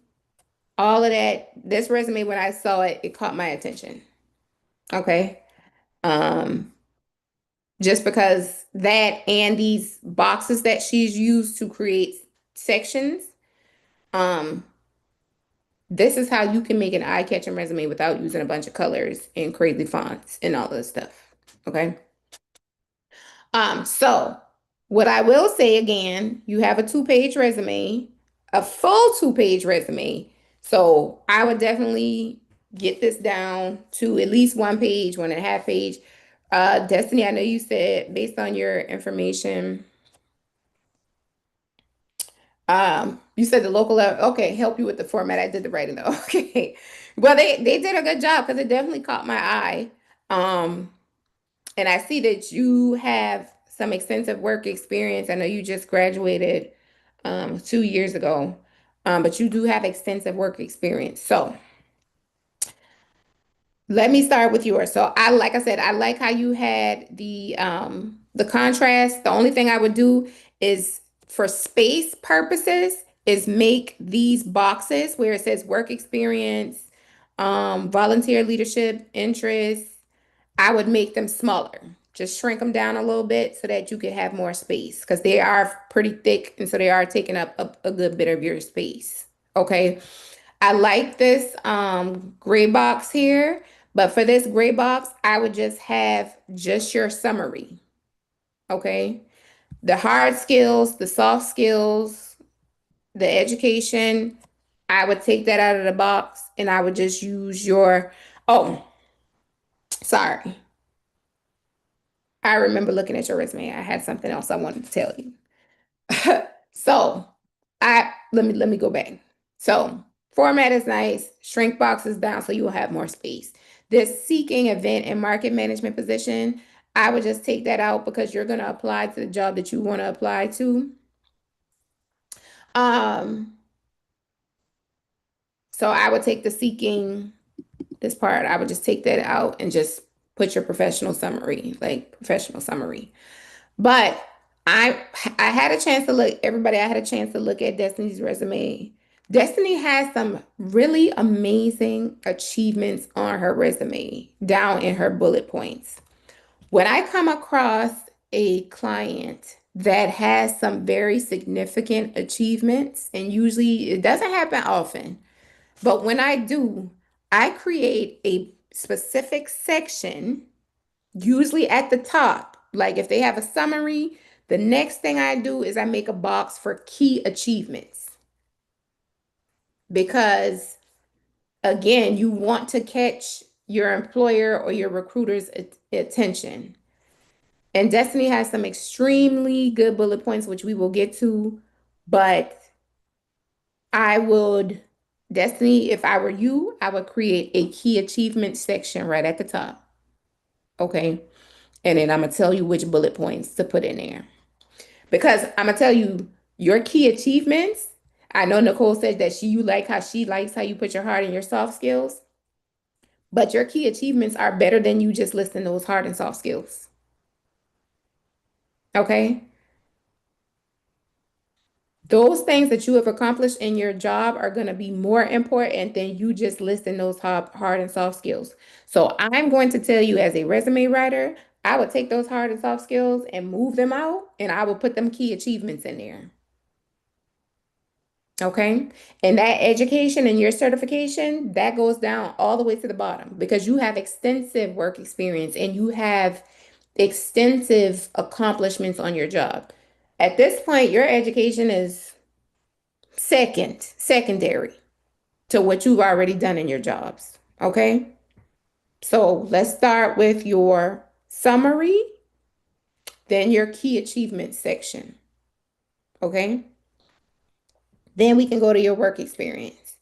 all of that. This resume, when I saw it, it caught my attention. Okay. Um, just because that and these boxes that she's used to create sections, um, this is how you can make an eye-catching resume without using a bunch of colors and crazy fonts and all this stuff. Okay. So what I will say again, you have a two-page resume, a full two-page resume. So I would definitely get this down to at least one page, 1.5 page. Destiny, I know you said based on your information, you said the local level, okay, help you with the format. I did the writing though. Okay. Well, they did a good job because it definitely caught my eye. Um, And I see that you have some extensive work experience. I know you just graduated 2 years ago, but you do have extensive work experience. So let me start with yours. So like I said, I like how you had the contrast. The only thing I would do is for space purposes is make these boxes where it says work experience, volunteer leadership, interests. I would make them smaller. Just shrink them down a little bit so that you could have more space because they are pretty thick and so they are taking up a good bit of your space. Okay. I like this gray box here, but for this gray box, I would just have just your summary. Okay. The hard skills, the soft skills, the education, I would take that out of the box and I would just use your, oh, sorry. I remember looking at your resume. I had something else I wanted to tell you. So I let me go back. So format is nice. Shrink boxes down so you will have more space. This seeking event and market management position, I would just take that out because you're going to apply to the job that you want to apply to. Um, so I would take the seeking this part. I would just take that out and just put your professional summary, like professional summary. But I I had a chance to look, everybody, I had a chance to look at Destiny's resume. Destiny has some really amazing achievements on her resume, down in her bullet points. When I come across a client that has some very significant achievements, and usually it doesn't happen often, but when I do, I create a specific section usually at the top. Like if they have a summary, the next thing I do is I make a box for key achievements because again, you want to catch your employer or your recruiter's attention. And Destiny has some extremely good bullet points, which we will get to, but I would, Destiny, if I were you, I would create a key achievement section right at the top. Okay. And then I'm going to tell you which bullet points to put in there. Because I'm gonna tell you your key achievements. I know Nicole said that you like how she likes how you put your hard and your soft skills, but your key achievements are better than you just listing those hard and soft skills. Okay. Those things that you have accomplished in your job are going to be more important than you just listing those hard and soft skills. So I'm going to tell you as a resume writer, I would take those hard and soft skills and move them out, and I will put them key achievements in there. Okay. And that education and your certification, that goes down all the way to the bottom because you have extensive work experience and you have extensive accomplishments on your job. At this point, your education is secondary to what you've already done in your jobs. Okay. So let's start with your summary, then your key achievements section. Okay. Then we can go to your work experience.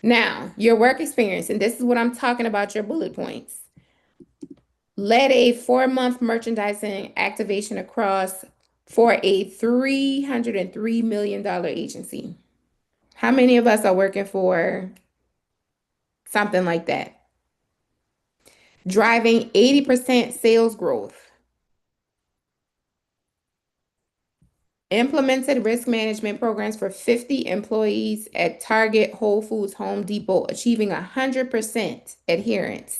Now, your work experience, and this is what I'm talking about your bullet points. Led a 4-month merchandising activation across for a $303 million agency. How many of us are working for something like that? Driving 80% sales growth. Implemented risk management programs for 50 employees at Target, Whole Foods, Home Depot, achieving 100% adherence.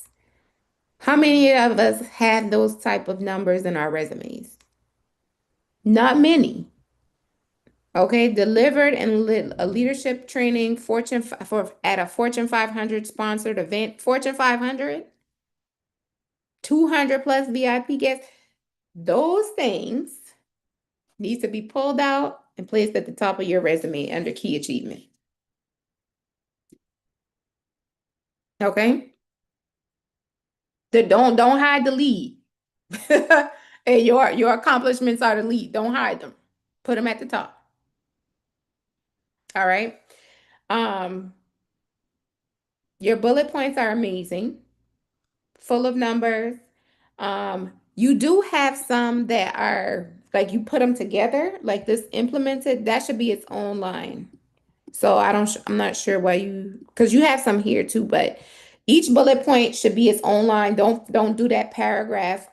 How many of us have those type of numbers in our resumes? Not many. Okay, delivered and lit a leadership training for at a Fortune 500 sponsored event. Fortune 500, 200 plus VIP guests. Those things need to be pulled out and placed at the top of your resume under key achievement. Okay, don't hide the lead. And your accomplishments are the lead. Don't hide them. Put them at the top. All right. Um, your bullet points are amazing, full of numbers. You do have some that are like you put them together, like this implemented, that should be its own line. So I'm not sure why because you have some here too, but each bullet point should be its own line. Don't do that paragraph.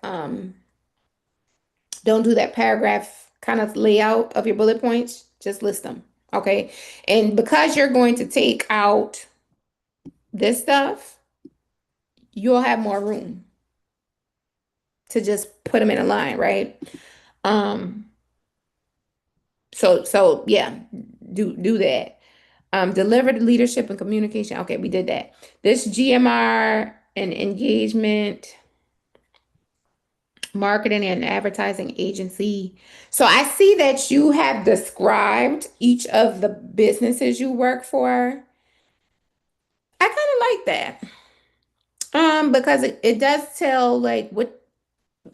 Don't do that paragraph kind of layout of your bullet points. Just list them. Okay. And because you're going to take out this stuff, you'll have more room to just put them in a line, right? Um, so yeah, do that. Delivered leadership and communication. Okay, we did that. This GMR and engagement, marketing and advertising agency. So I see that you have described each of the businesses you work for. I kind of like that. Because it does tell like what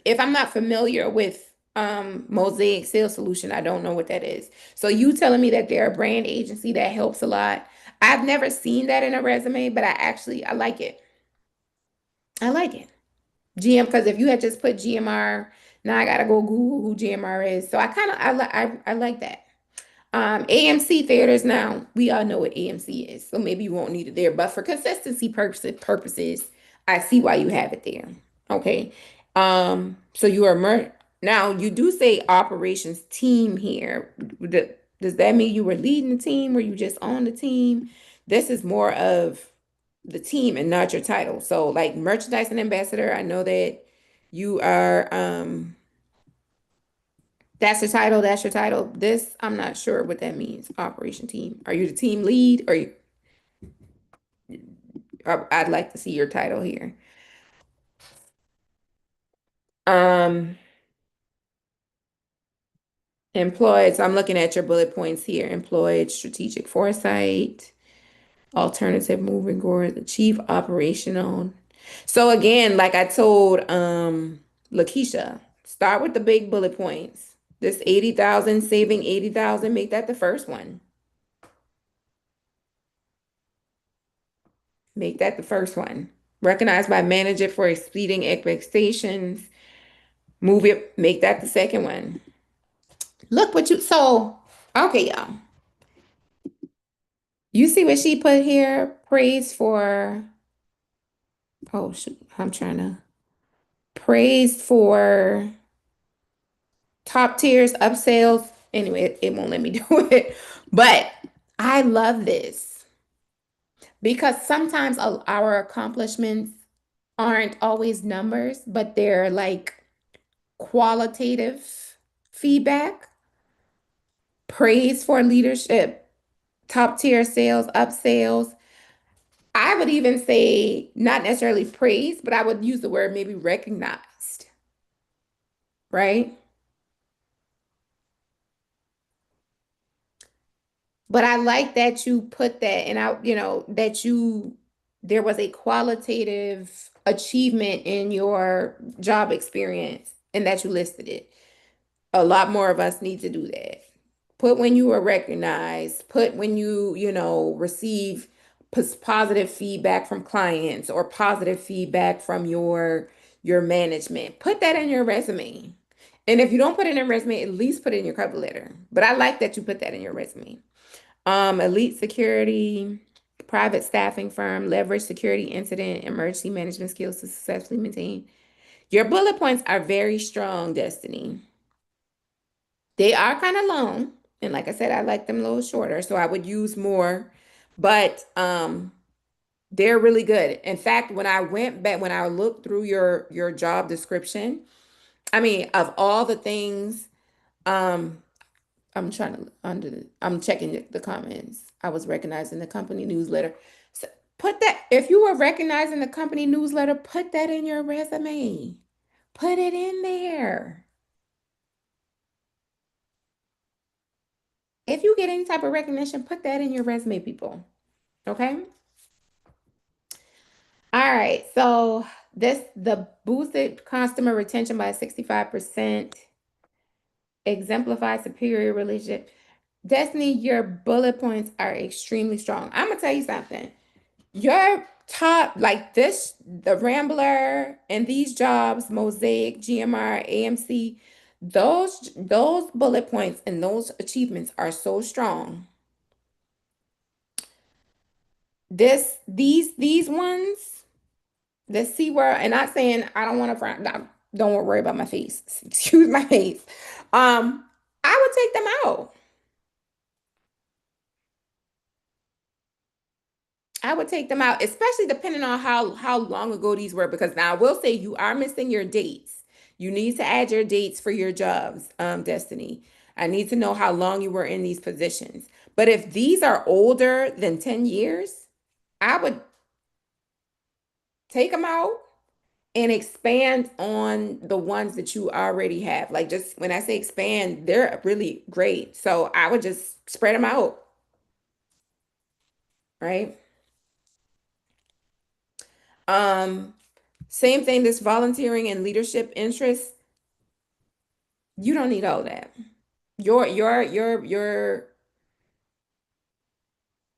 if I'm not familiar with Mosaic Sales Solution, I don't know what that is. So you telling me that they're a brand agency that helps a lot. I've never seen that in a resume, but I like it. I like it. GM, because if you had just put GMR, now I gotta go Google who GMR is. So I like that. AMC theaters now, we all know what AMC is, so maybe you won't need it there. But for consistency purposes, I see why you have it there. Okay. So you are now you do say operations team here. Does that mean you were leading the team? Were you just on the team? This is more of the team and not your title. So like merchandising ambassador, I know that you are that's the title. That's your title. This, I'm not sure what that means. Operation team. Are you the team lead or I'd like to see your title here. Um, employed. So I'm looking at your bullet points here. Employed, strategic foresight, alternative moving forward, the chief operational. So again, like I told Lakeisha, start with the big bullet points. This 80,000, saving 80,000, make that the first one. Make that the first one. Recognized by manager for exceeding expectations. Move it, make that the second one. Look what you so okay, y'all. You see what she put here? Praise for oh shoot, I'm trying to praise for top tiers, upsells. Anyway, it won't let me do it. But I love this because sometimes our accomplishments aren't always numbers, but they're like qualitative feedback, praise for leadership, top tier sales, up sales. I would even say not necessarily praise, but I would use the word maybe recognized, right? But I like that you put that and that there was a qualitative achievement in your job experience and that you listed it. A lot more of us need to do that. Put when you were recognized, put when receive positive feedback from clients or positive feedback from your management. Put that in your resume. And if you don't put it in your resume, at least put it in your cover letter. But I like that you put that in your resume. Elite security, private staffing firm, leverage security incident, emergency management skills to successfully maintain. Your bullet points are very strong, Destiny. They are kind of long. And like I said, I like them a little shorter, so I would use more. But they're really good. In fact, when I went back, when I looked through your job description, I mean, of all the things, um, I'm checking the comments. I was recognizing the company newsletter. So put that, if you were recognizing the company newsletter, put that in your resume. Put it in there. If you get any type of recognition, put that in your resume, people. Okay? All right. So the boosted customer retention by 65%, exemplified superior relationship. Destiny, your bullet points are extremely strong. I'm gonna tell you something. Your top, like this, the Rambler and these jobs, Mosaic, GMR, AMC, those bullet points and those achievements are so strong. These ones, the C word, and not saying I don't want to frown. Don't worry about my face. Excuse my face. I would take them out. I would take them out, especially depending on how long ago these were, because now I will say you are missing your dates. You need to add your dates for your jobs, Destiny. I need to know how long you were in these positions. But if these are older than 10 years, I would take them out and expand on the ones that you already have. Like just when I say expand, they're really great. So I would just spread them out, right? Um, Same thing, this volunteering and leadership interest, you don't need all that. Your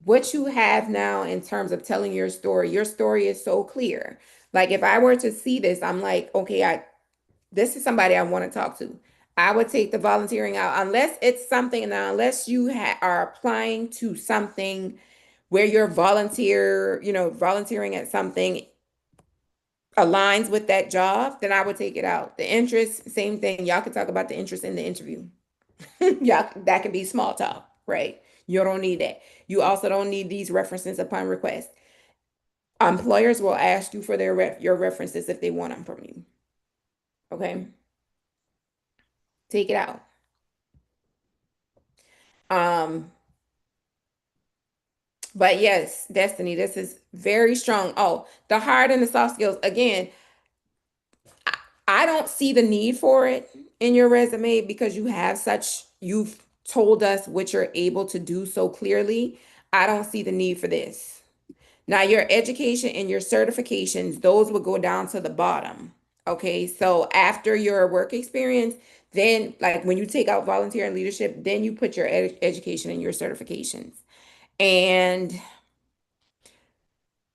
what you have now in terms of telling your story is so clear. Like if I were to see this, I'm like, okay, this is somebody I want to talk to. I would take the volunteering out unless it's something now, unless you are applying to something where you're volunteering at something aligns with that job, then I would take it out. The interest, same thing. Y'all can talk about the interest in the interview. Y'all, that can be small talk, right? You don't need that. You also don't need these references upon request. Employers will ask you for your references if they want them from you. Okay, take it out. Um, but yes, Destiny, this is very strong. Oh, the hard and the soft skills. Again, I don't see the need for it in your resume because you've told us what you're able to do so clearly. I don't see the need for this. Now, your education and your certifications, those will go down to the bottom. Okay. So after your work experience, then like when you take out volunteer and leadership, then you put your education and your certifications. And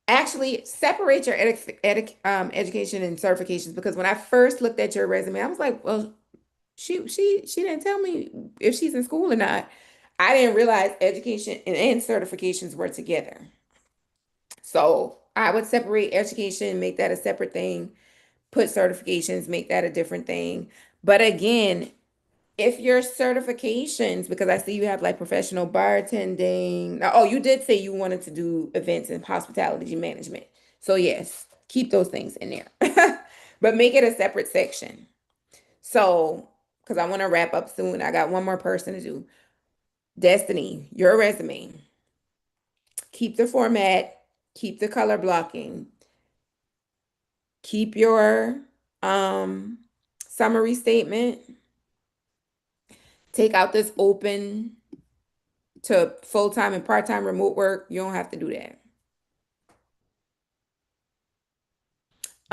actually separate your education and certifications because when I first looked at your resume, I was like, well, she didn't tell me if she's in school or not. I didn't realize education and certifications were together. So I would separate education, make that a separate thing, put certifications, make that a different thing. But again, if your certifications, because I see you have like professional bartending. Now, oh, you did say you wanted to do events and hospitality management. So yes, keep those things in there. But make it a separate section. So, because I want to wrap up soon. I got one more person to do. Destiny, your resume. Keep the format, keep the color blocking, keep your um summary statement, take out this open to full-time and part-time remote work. You don't have to do that.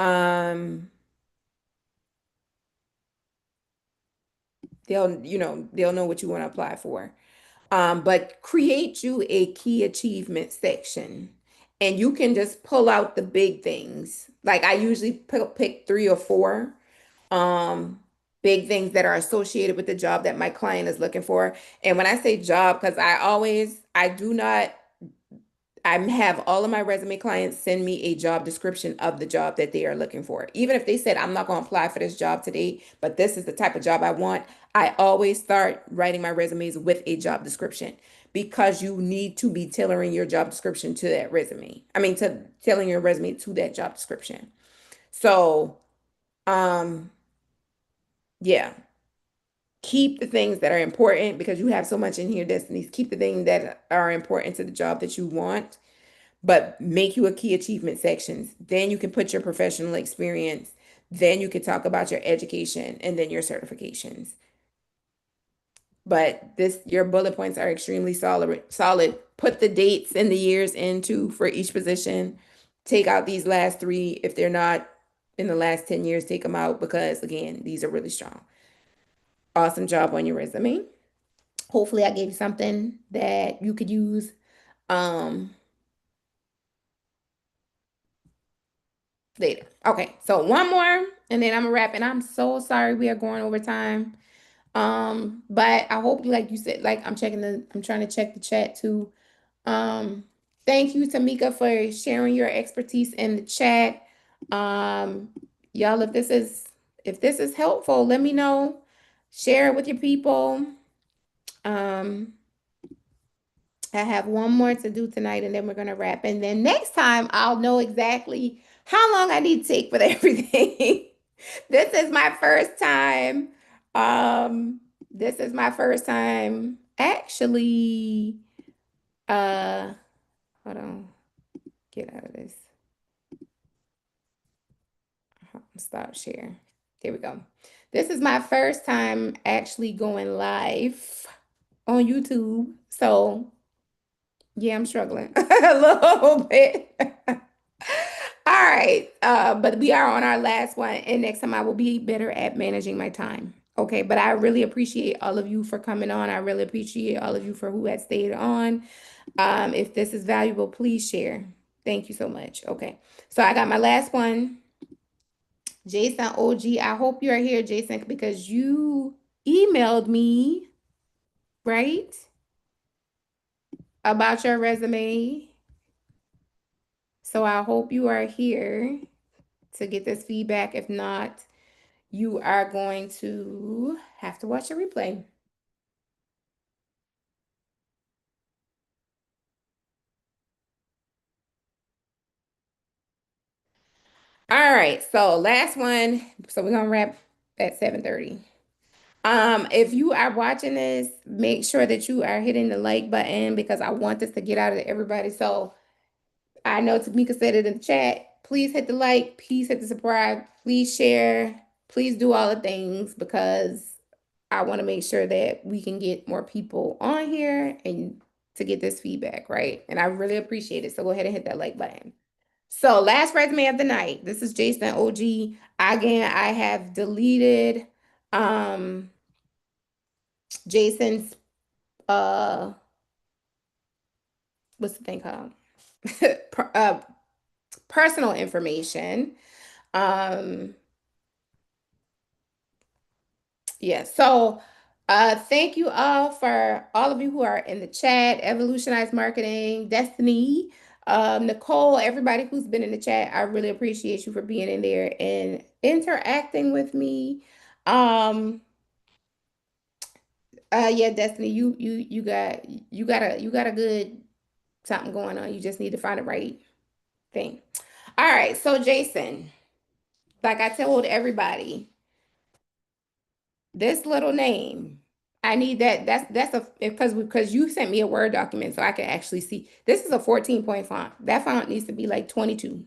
Um, they'll know what you want to apply for. But create you a key achievement section, and you can just pull out the big things. Like I usually pick three or four um big things that are associated with the job that my client is looking for. And when I say job, because I do not I have all of my resume clients send me a job description of the job that they are looking for. Even if they said, I'm not going to apply for this job today, but this is the type of job I want, I always start writing my resumes with a job description because you need to be tailoring your job description to that resume. I mean, to tailoring your resume to that job description. So, um, yeah, keep the things that are important because you have so much in here, Destiny. Keep the things that are important to the job that you want, but make you a key achievement sections. Then you can put your professional experience. Then you can talk about your education and then your certifications. But this, your bullet points are extremely solid. Put the dates and the years into for each position. Take out these last three. If they're not in the last 10 years, take them out because again, these are really strong. Awesome job on your resume. Hopefully I gave you something that you could use um later. Okay, so one more and then I'm gonna wrap. And I'm so sorry we are going over time. But I hope, like you said, like I'm trying to check the chat too. Um, thank you, Tamika, for sharing your expertise in the chat. Um, y'all, if this is helpful, let me know. Share it with your people. Um, I have one more to do tonight and then we're gonna wrap. And then next time I'll know exactly how long I need to take for everything. This is my first time. This is my first time actually hold on, get out of this. Stop share. There we go. This is my first time actually going live on YouTube. So yeah, I'm struggling a little bit. All right. But we are on our last one, and next time I will be better at managing my time. Okay, but I really appreciate all of you for coming on. I really appreciate all of you for who has stayed on. If this is valuable, please share. Thank you so much. Okay, so I got my last one. Jason OG, I hope you are here, Jason, because you emailed me, right, about your resume. So I hope you are here to get this feedback. If not, you are going to have to watch a replay. All right, so last one. So we're gonna wrap at 7:30. If you are watching this, make sure that you are hitting the like button because I want this to get out to everybody. So I know Tamika said it in the chat. Please hit the like, please hit the subscribe, please share, please do all the things because I want to make sure that we can get more people on here and to get this feedback, right? And I really appreciate it. So go ahead and hit that like button. So last resume of the night. This is Jason OG. Again, I have deleted um Jason's what's the thing called? Personal information. Um Yeah, so thank you all of you who are in the chat, Evolutionized Marketing, Destiny, Nicole, everybody who's been in the chat. I really appreciate you for being in there and interacting with me. Um, Yeah, Destiny, you got a good something going on. You just need to find the right thing. All right, so Jason, like I told everybody, this little name, I need that. That's a because you sent me a Word document so I can actually see. This is a 14-point font. That font needs to be like 22.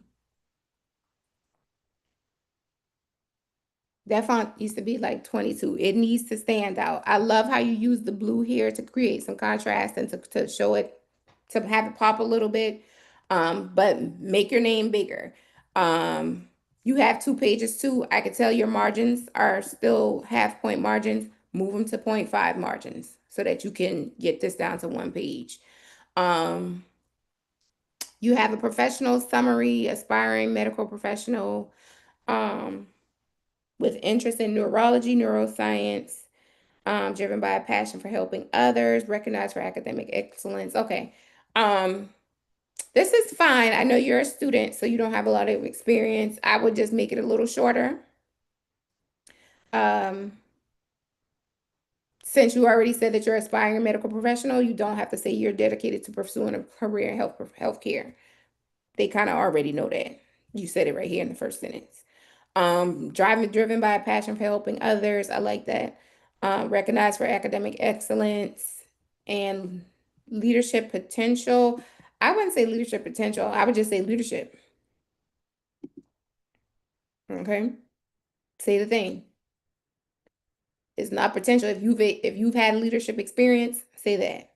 That font needs to be like 22. It needs to stand out. I love how you use the blue here to create some contrast and to show it, to have it pop a little bit. But make your name bigger. You have 2 pages too. I could tell your margins are still half point margins. Move them to 0.5 margins so that you can get this down to 1 page. Um, you have a professional summary, aspiring medical professional. Um, with interest in neurology, neuroscience, driven by a passion for helping others, recognized for academic excellence. Okay. Um, this is fine. I know you're a student, so you don't have a lot of experience. I would just make it a little shorter. Um, since you already said that you're aspiring medical professional, you don't have to say you're dedicated to pursuing a career in healthcare. They kind of already know that. You said it right here in the first sentence. Driven by a passion for helping others. I like that. Recognized for academic excellence and leadership potential. I wouldn't say leadership potential. I would just say leadership. Okay. Say the thing. It's not potential. If you've had leadership experience, say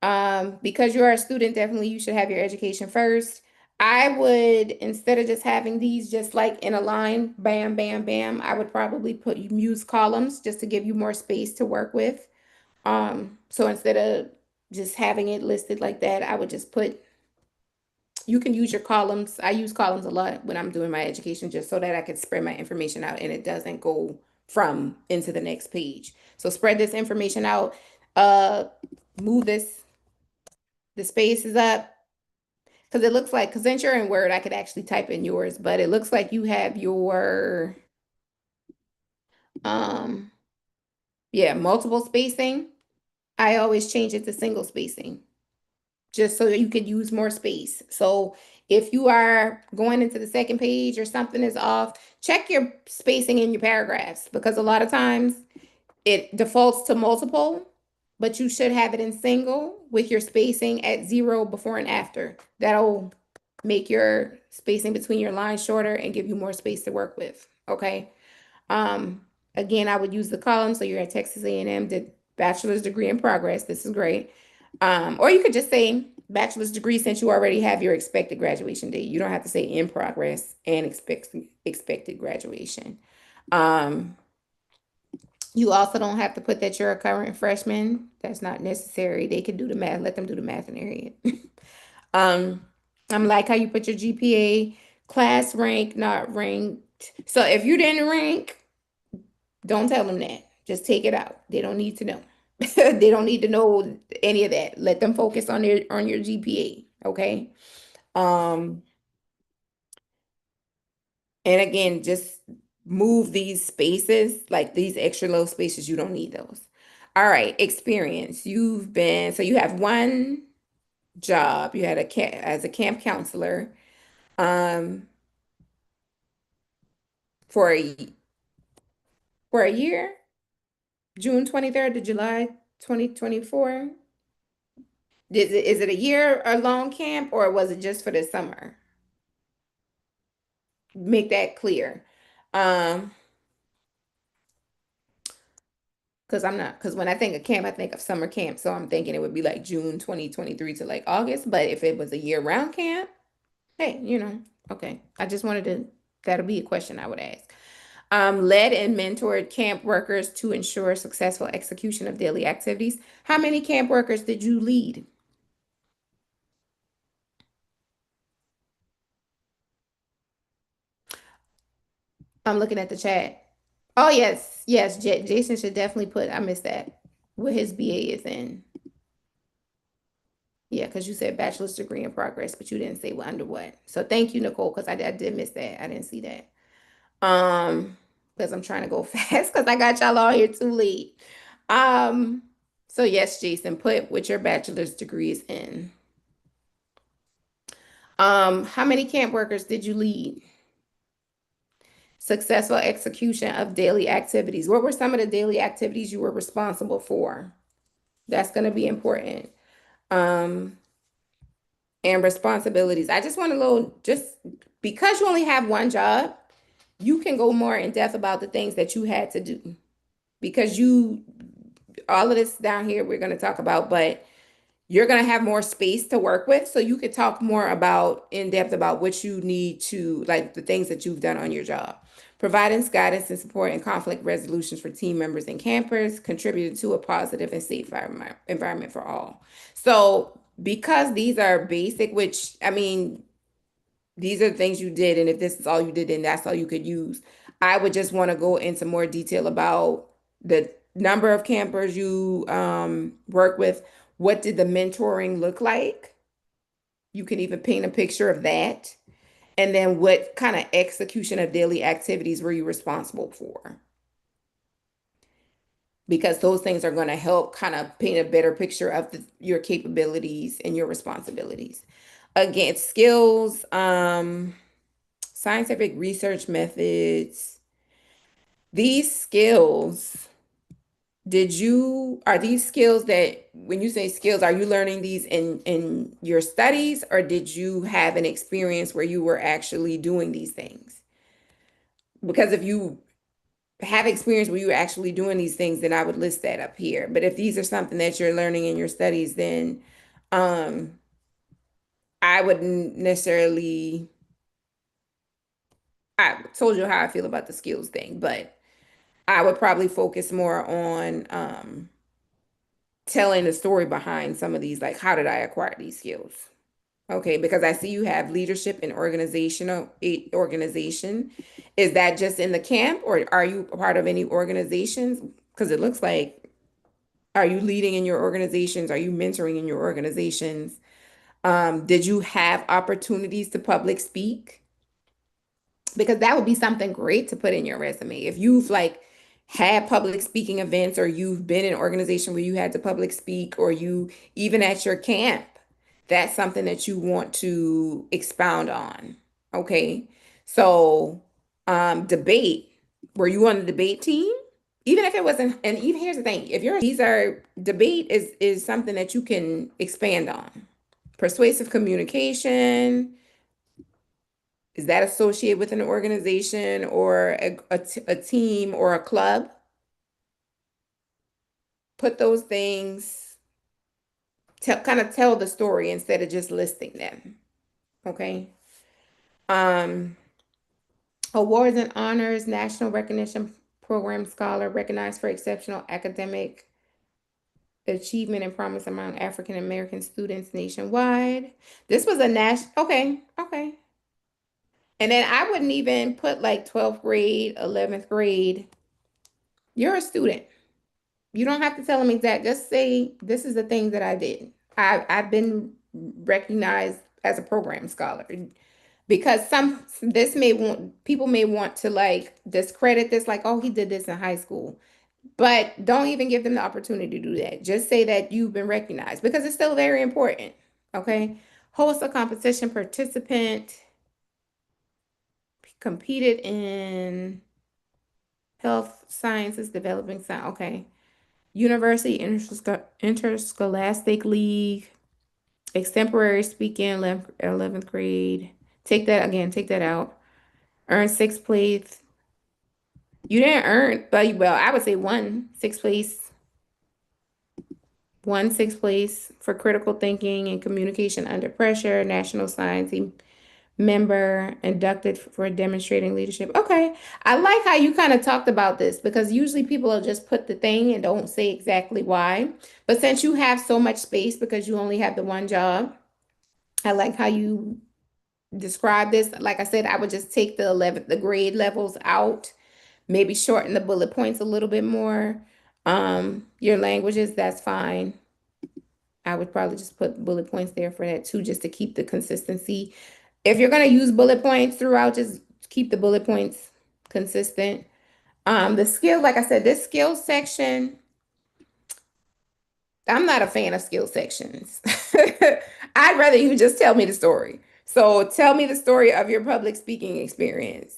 that. Because you're a student, definitely you should have your education first. I would, instead of just having these just like in a line, bam, bam, bam, I would probably put you use columns just to give you more space to work with. So instead of just having it listed like that, I would just put, you can use your columns. I use columns a lot when I'm doing my education just so that I can spread my information out and it doesn't go from into the next page. So spread this information out. Uh, move the spaces up. Because it looks like, because since you're in Word, I could actually type in yours, but it looks like you have your, um, yeah, multiple spacing. I always change it to single spacing just so that you could use more space. So if you are going into the second page or something is off, check your spacing in your paragraphs because a lot of times it defaults to multiple, but you should have it in single with your spacing at 0 before and after. That'll make your spacing between your lines shorter and give you more space to work with. Okay. Um, again, I would use the column. So you're at Texas A&M, did bachelor's degree in progress. This is great. Or you could just say bachelor's degree since you already have your expected graduation date. You don't have to say in progress and expected graduation. Um, you also don't have to put that you're a current freshman. That's not necessary. They can do the math. Let them do the math in their head. um, I'm like how you put your GPA, class rank, not ranked. So if you didn't rank, don't tell them that. Just take it out. They don't need to know. They don't need to know any of that. Let them focus on your GPA. Okay. Um, and again, just move these spaces, like these extra little spaces, you don't need those. All right, experience. So you have one job. You had as a camp counselor um for a year, June 23rd to July 2024. Is it a year or long camp or was it just for the summer? Make that clear. Um, because when I think of camp, I think of summer camp. So I'm thinking it would be like June 2023 to like August. But if it was a year-round camp, hey, okay. I just wanted to, that'll be a question I would ask. Led and mentored camp workers to ensure successful execution of daily activities. How many camp workers did you lead? I'm looking at the chat. Oh, yes. Yes. Jason should definitely put, I missed that, what his BA is in. Yeah, because you said bachelor's degree in progress, but you didn't say under what. So thank you, Nicole, because I did miss that. I didn't see that. Um, because I'm trying to go fast because I got y'all all here too late. Um, So yes, Jason, put what your bachelor's degree is in. How many camp workers did you lead? Successful execution of daily activities. What were some of the daily activities you were responsible for? That's going to be important. Um, and responsibilities. I just want a little, just because you only have one job, you can go more in depth about the things that you had to do because all of this down here we're going to talk about, but you're going to have more space to work with. So you could talk more about in depth about what you need to, like the things that you've done on your job. Providing guidance and support and conflict resolutions for team members and campers, contributed to a positive and safe environment for all. So, because these are basic, which I mean, these are the things you did, and if this is all you did, then that's all you could use. I would just want to go into more detail about the number of campers you work with. What did the mentoring look like? You can even paint a picture of that. And then what kind of execution of daily activities were you responsible for? Because those things are going to help kind of paint a better picture of your capabilities and your responsibilities. Again, skills, scientific research methods. These skills, are these skills that when you say skills, are you learning these in your studies or did you have an experience where you were actually doing these things? Because if you have experience where you're actually doing these things, then I would list that up here. But if these are something that you're learning in your studies, then um, I wouldn't necessarily. I told you how I feel about the skills thing, but I would probably focus more on telling the story behind some of these, like how did I acquire these skills? Okay, because I see you have leadership and organization. Is that just in the camp, or are you a part of any organizations? Because it looks like, are you leading in your organizations? Are you mentoring in your organizations? Did you have opportunities to public speak? Because that would be something great to put in your resume. If you've like had public speaking events or you've been in an organization where you had to public speak or you even at your camp, that's something that you want to expound on. Okay. So, debate, were you on the debate team? Even if it wasn't, and even here's the thing, if you're, these are, debate is something that you can expand on. Persuasive communication, is that associated with an organization or a team or a club? Put those things, kind of tell the story instead of just listing them. Okay. Um, Awards and honors, national recognition program scholar recognized for exceptional academic achievement and promise among African American students nationwide. This was a national, okay, okay. And then I wouldn't even put like 12th grade, 11th grade. You're a student. You don't have to tell them exact. Just say this is the thing that I did. I've been recognized as a program scholar because some this may want people may want to like discredit this, like, oh, he did this in high school. But don't even give them the opportunity to do that. Just say that you've been recognized because it's still very important. Okay. Host a competition participant, competed in health sciences, developing science. Okay. University Interscholastic League, extemporary speaking, 11th grade. Take that again, take that out. Earn sixth place. You didn't earn, but well, I would say sixth place, sixth place for critical thinking and communication under pressure, national science member, inducted for demonstrating leadership. Okay. I like how you kind of talked about this because usually people will just put the thing and don't say exactly why. But since you have so much space because you only have the one job, I like how you describe this. Like I said, I would just take the grade levels out, maybe shorten the bullet points a little bit more. Your languages, that's fine. I would probably just put bullet points there for that too, just to keep the consistency. If you're going to use bullet points throughout, just keep the bullet points consistent. The skill, like I said, this skill section, I'm not a fan of skill sections. I'd rather you just tell me the story. So tell me the story of your public speaking experience.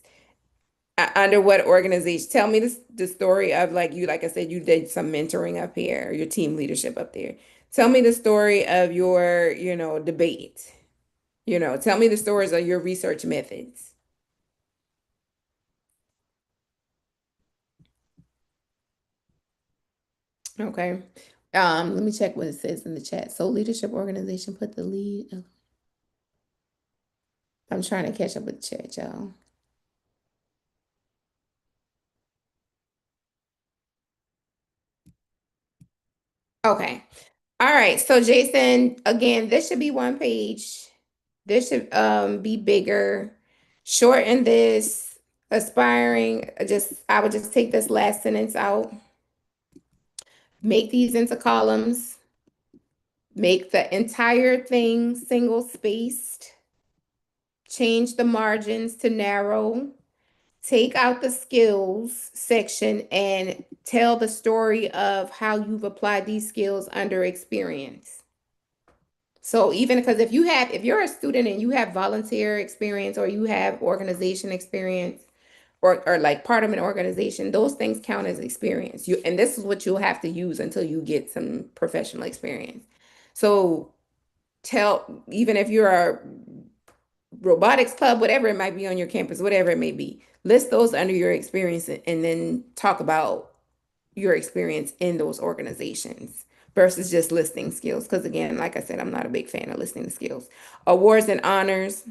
Under what organization? Tell me the story of like you, like I said, you did some mentoring up here, your team leadership up there. Tell me the story of your, debate. Tell me the stories of your research methods. Okay. Let me check what it says in the chat. So leadership organization put the lead. I'm trying to catch up with the chat, y'all. Okay. All right. So Jason, again, this should be one page. This should be bigger. Shorten this. Aspiring. Just I would just take this last sentence out. Make these into columns. Make the entire thing single spaced. Change the margins to narrow. Take out the skills section and tell the story of how you've applied these skills under experience. So even because if you're a student and you have volunteer experience or you have organization experience or like part of an organization, those things count as experience. And this is what you'll have to use until you get some professional experience. So tell even if you're a robotics club, whatever it might be on your campus, whatever it may be, list those under your experience and then talk about your experience in those organizations versus just listing skills. Because again, like I said, I'm not a big fan of listing skills. Awards and honors,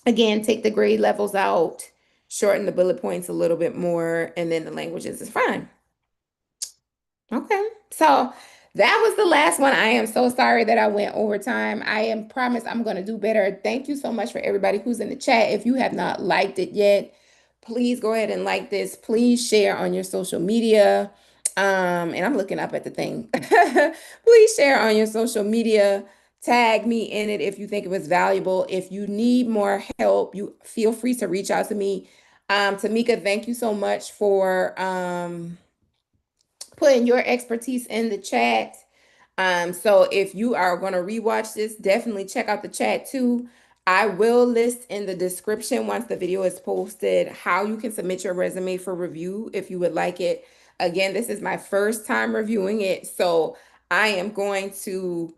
again, take the grade levels out, shorten the bullet points a little bit more, and then the languages is fine. Okay. So that was the last one. I am so sorry that I went overtime. I am promise I'm going to do better. Thank you so much for everybody who's in the chat. If you have not liked it yet, please go ahead and like this. Please share on your social media. And I'm looking up at the thing. Please share on your social media. Tag me in it if you think it was valuable. If you need more help, you feel free to reach out to me. Tamika, thank you so much for putting your expertise in the chat. So if you are going to rewatch this, definitely check out the chat too. I will list in the description once the video is posted how you can submit your resume for review if you would like it. Again, this is my first time reviewing it, so I am going to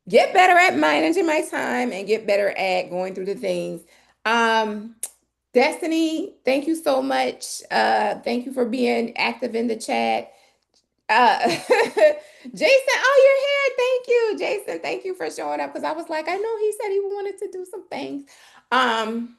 get better at managing my time and get better at going through the things. Um, Destiny, thank you so much. Thank you for being active in the chat. Jason, oh, you're here. Thank you, Jason. Thank you for showing up because I was like, I know he said he wanted to do some things. Um,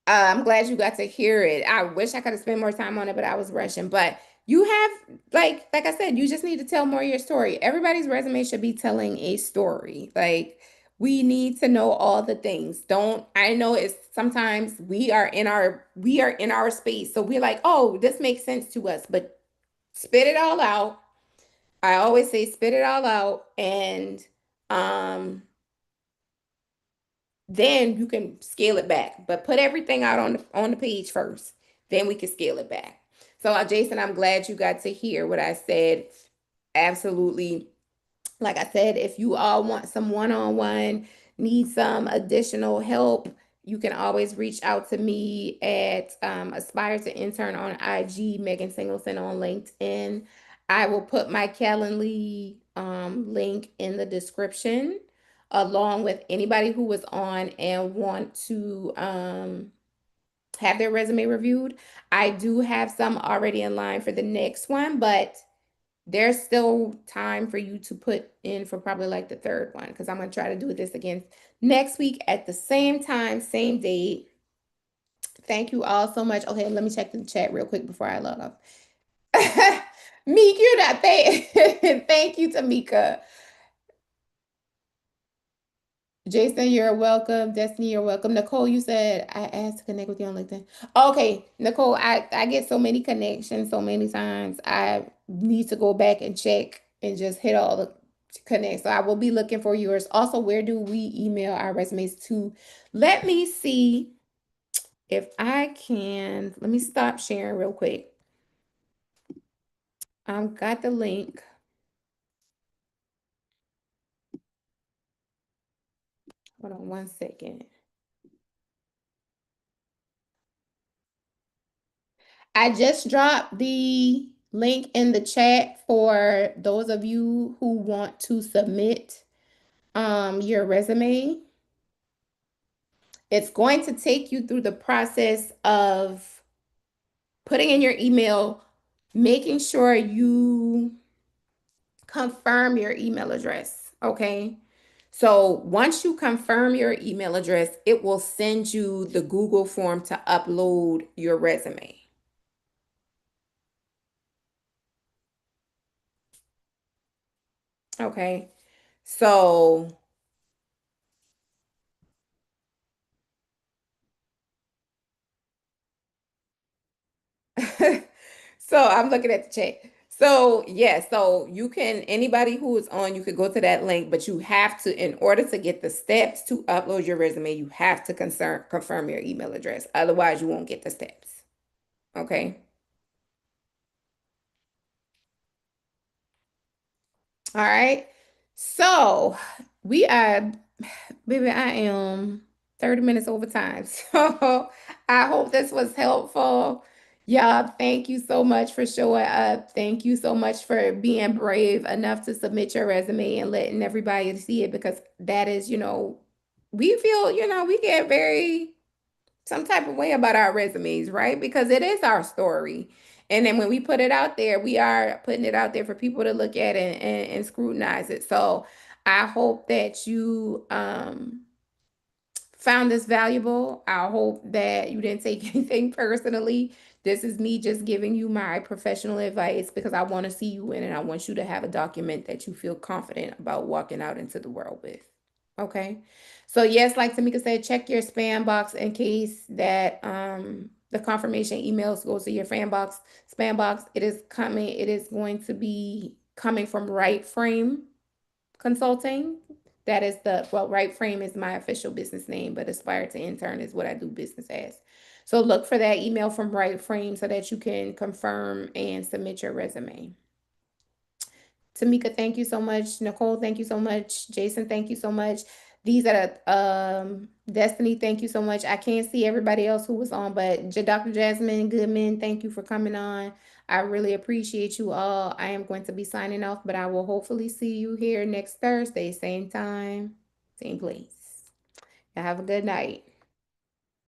I'm glad you got to hear it. I wish I could have spent more time on it, but I was rushing. But you have, like I said, you just need to tell more of your story. Everybody's resume should be telling a story. Like we need to know all the things. Don't, I know it's sometimes we are in our space. So we're like, oh, this makes sense to us, but spit it all out. I always say spit it all out and um then you can scale it back. But put everything out on the page first. Then we can scale it back. So Jason, I'm glad you got to hear what I said. Absolutely. Like I said, if you all want some one-on-one, need some additional help, you can always reach out to me at Aspire to Intern on IG, Megan Singleton on LinkedIn. I will put my Calendly link in the description, along with anybody who was on and want to have their resume reviewed. I do have some already in line for the next one, but there's still time for you to put in for probably like the third one because I'm going to try to do this again next week at the same time, same date. Thank you all so much. Okay, let me check the chat real quick before I log off. Meek, you're not paying. Thank you, Tamika. Jason, you're welcome. Destiny, you're welcome. Nicole, you said I asked to connect with you on LinkedIn. Okay, Nicole, I get so many connections so many times. I need to go back and check and just hit all the connects. So I will be looking for yours. Also, where do we email our resumes to? Let me see if I can. Let me stop sharing real quick. I've got the link. Hold on 1 second. I just dropped the link in the chat for those of you who want to submit your resume. It's going to take you through the process of putting in your email, making sure you confirm your email address. Okay. So once you confirm your email address, it will send you the Google form to upload your resume. Okay. So so I'm looking at the chat. So yeah, so you can anybody who is on, you could go to that link, but you have to, in order to get the steps to upload your resume, you have to confirm your email address. Otherwise, you won't get the steps. Okay. All right. So we are, baby, I am 30 minutes over time. So I hope this was helpful. Yeah, thank you so much for showing up. Thank you so much for being brave enough to submit your resume and letting everybody see it, because that is, we feel, we get very some type of way about our resumes, right? Because it is our story. And then when we put it out there, we are putting it out there for people to look at and scrutinize it. So I hope that you found this valuable. I hope that you didn't take anything personally. This is me just giving you my professional advice because I want to see you win and I want you to have a document that you feel confident about walking out into the world with. Okay. So yes, like Tamika said, check your spam box in case that the confirmation emails goes to your spam box. It is coming, it is going to be coming from Right Frame Consulting. That is Right Frame is my official business name, but Aspire to Intern is what I do business as. So look for that email from Right Frame so that you can confirm and submit your resume. Tamika, thank you so much. Nicole, thank you so much. Jason, thank you so much. These are Destiny, thank you so much. I can't see everybody else who was on, but Dr. Jasmine Goodman, thank you for coming on. I really appreciate you all. I am going to be signing off, but I will hopefully see you here next Thursday, same time, same place. Have a good night.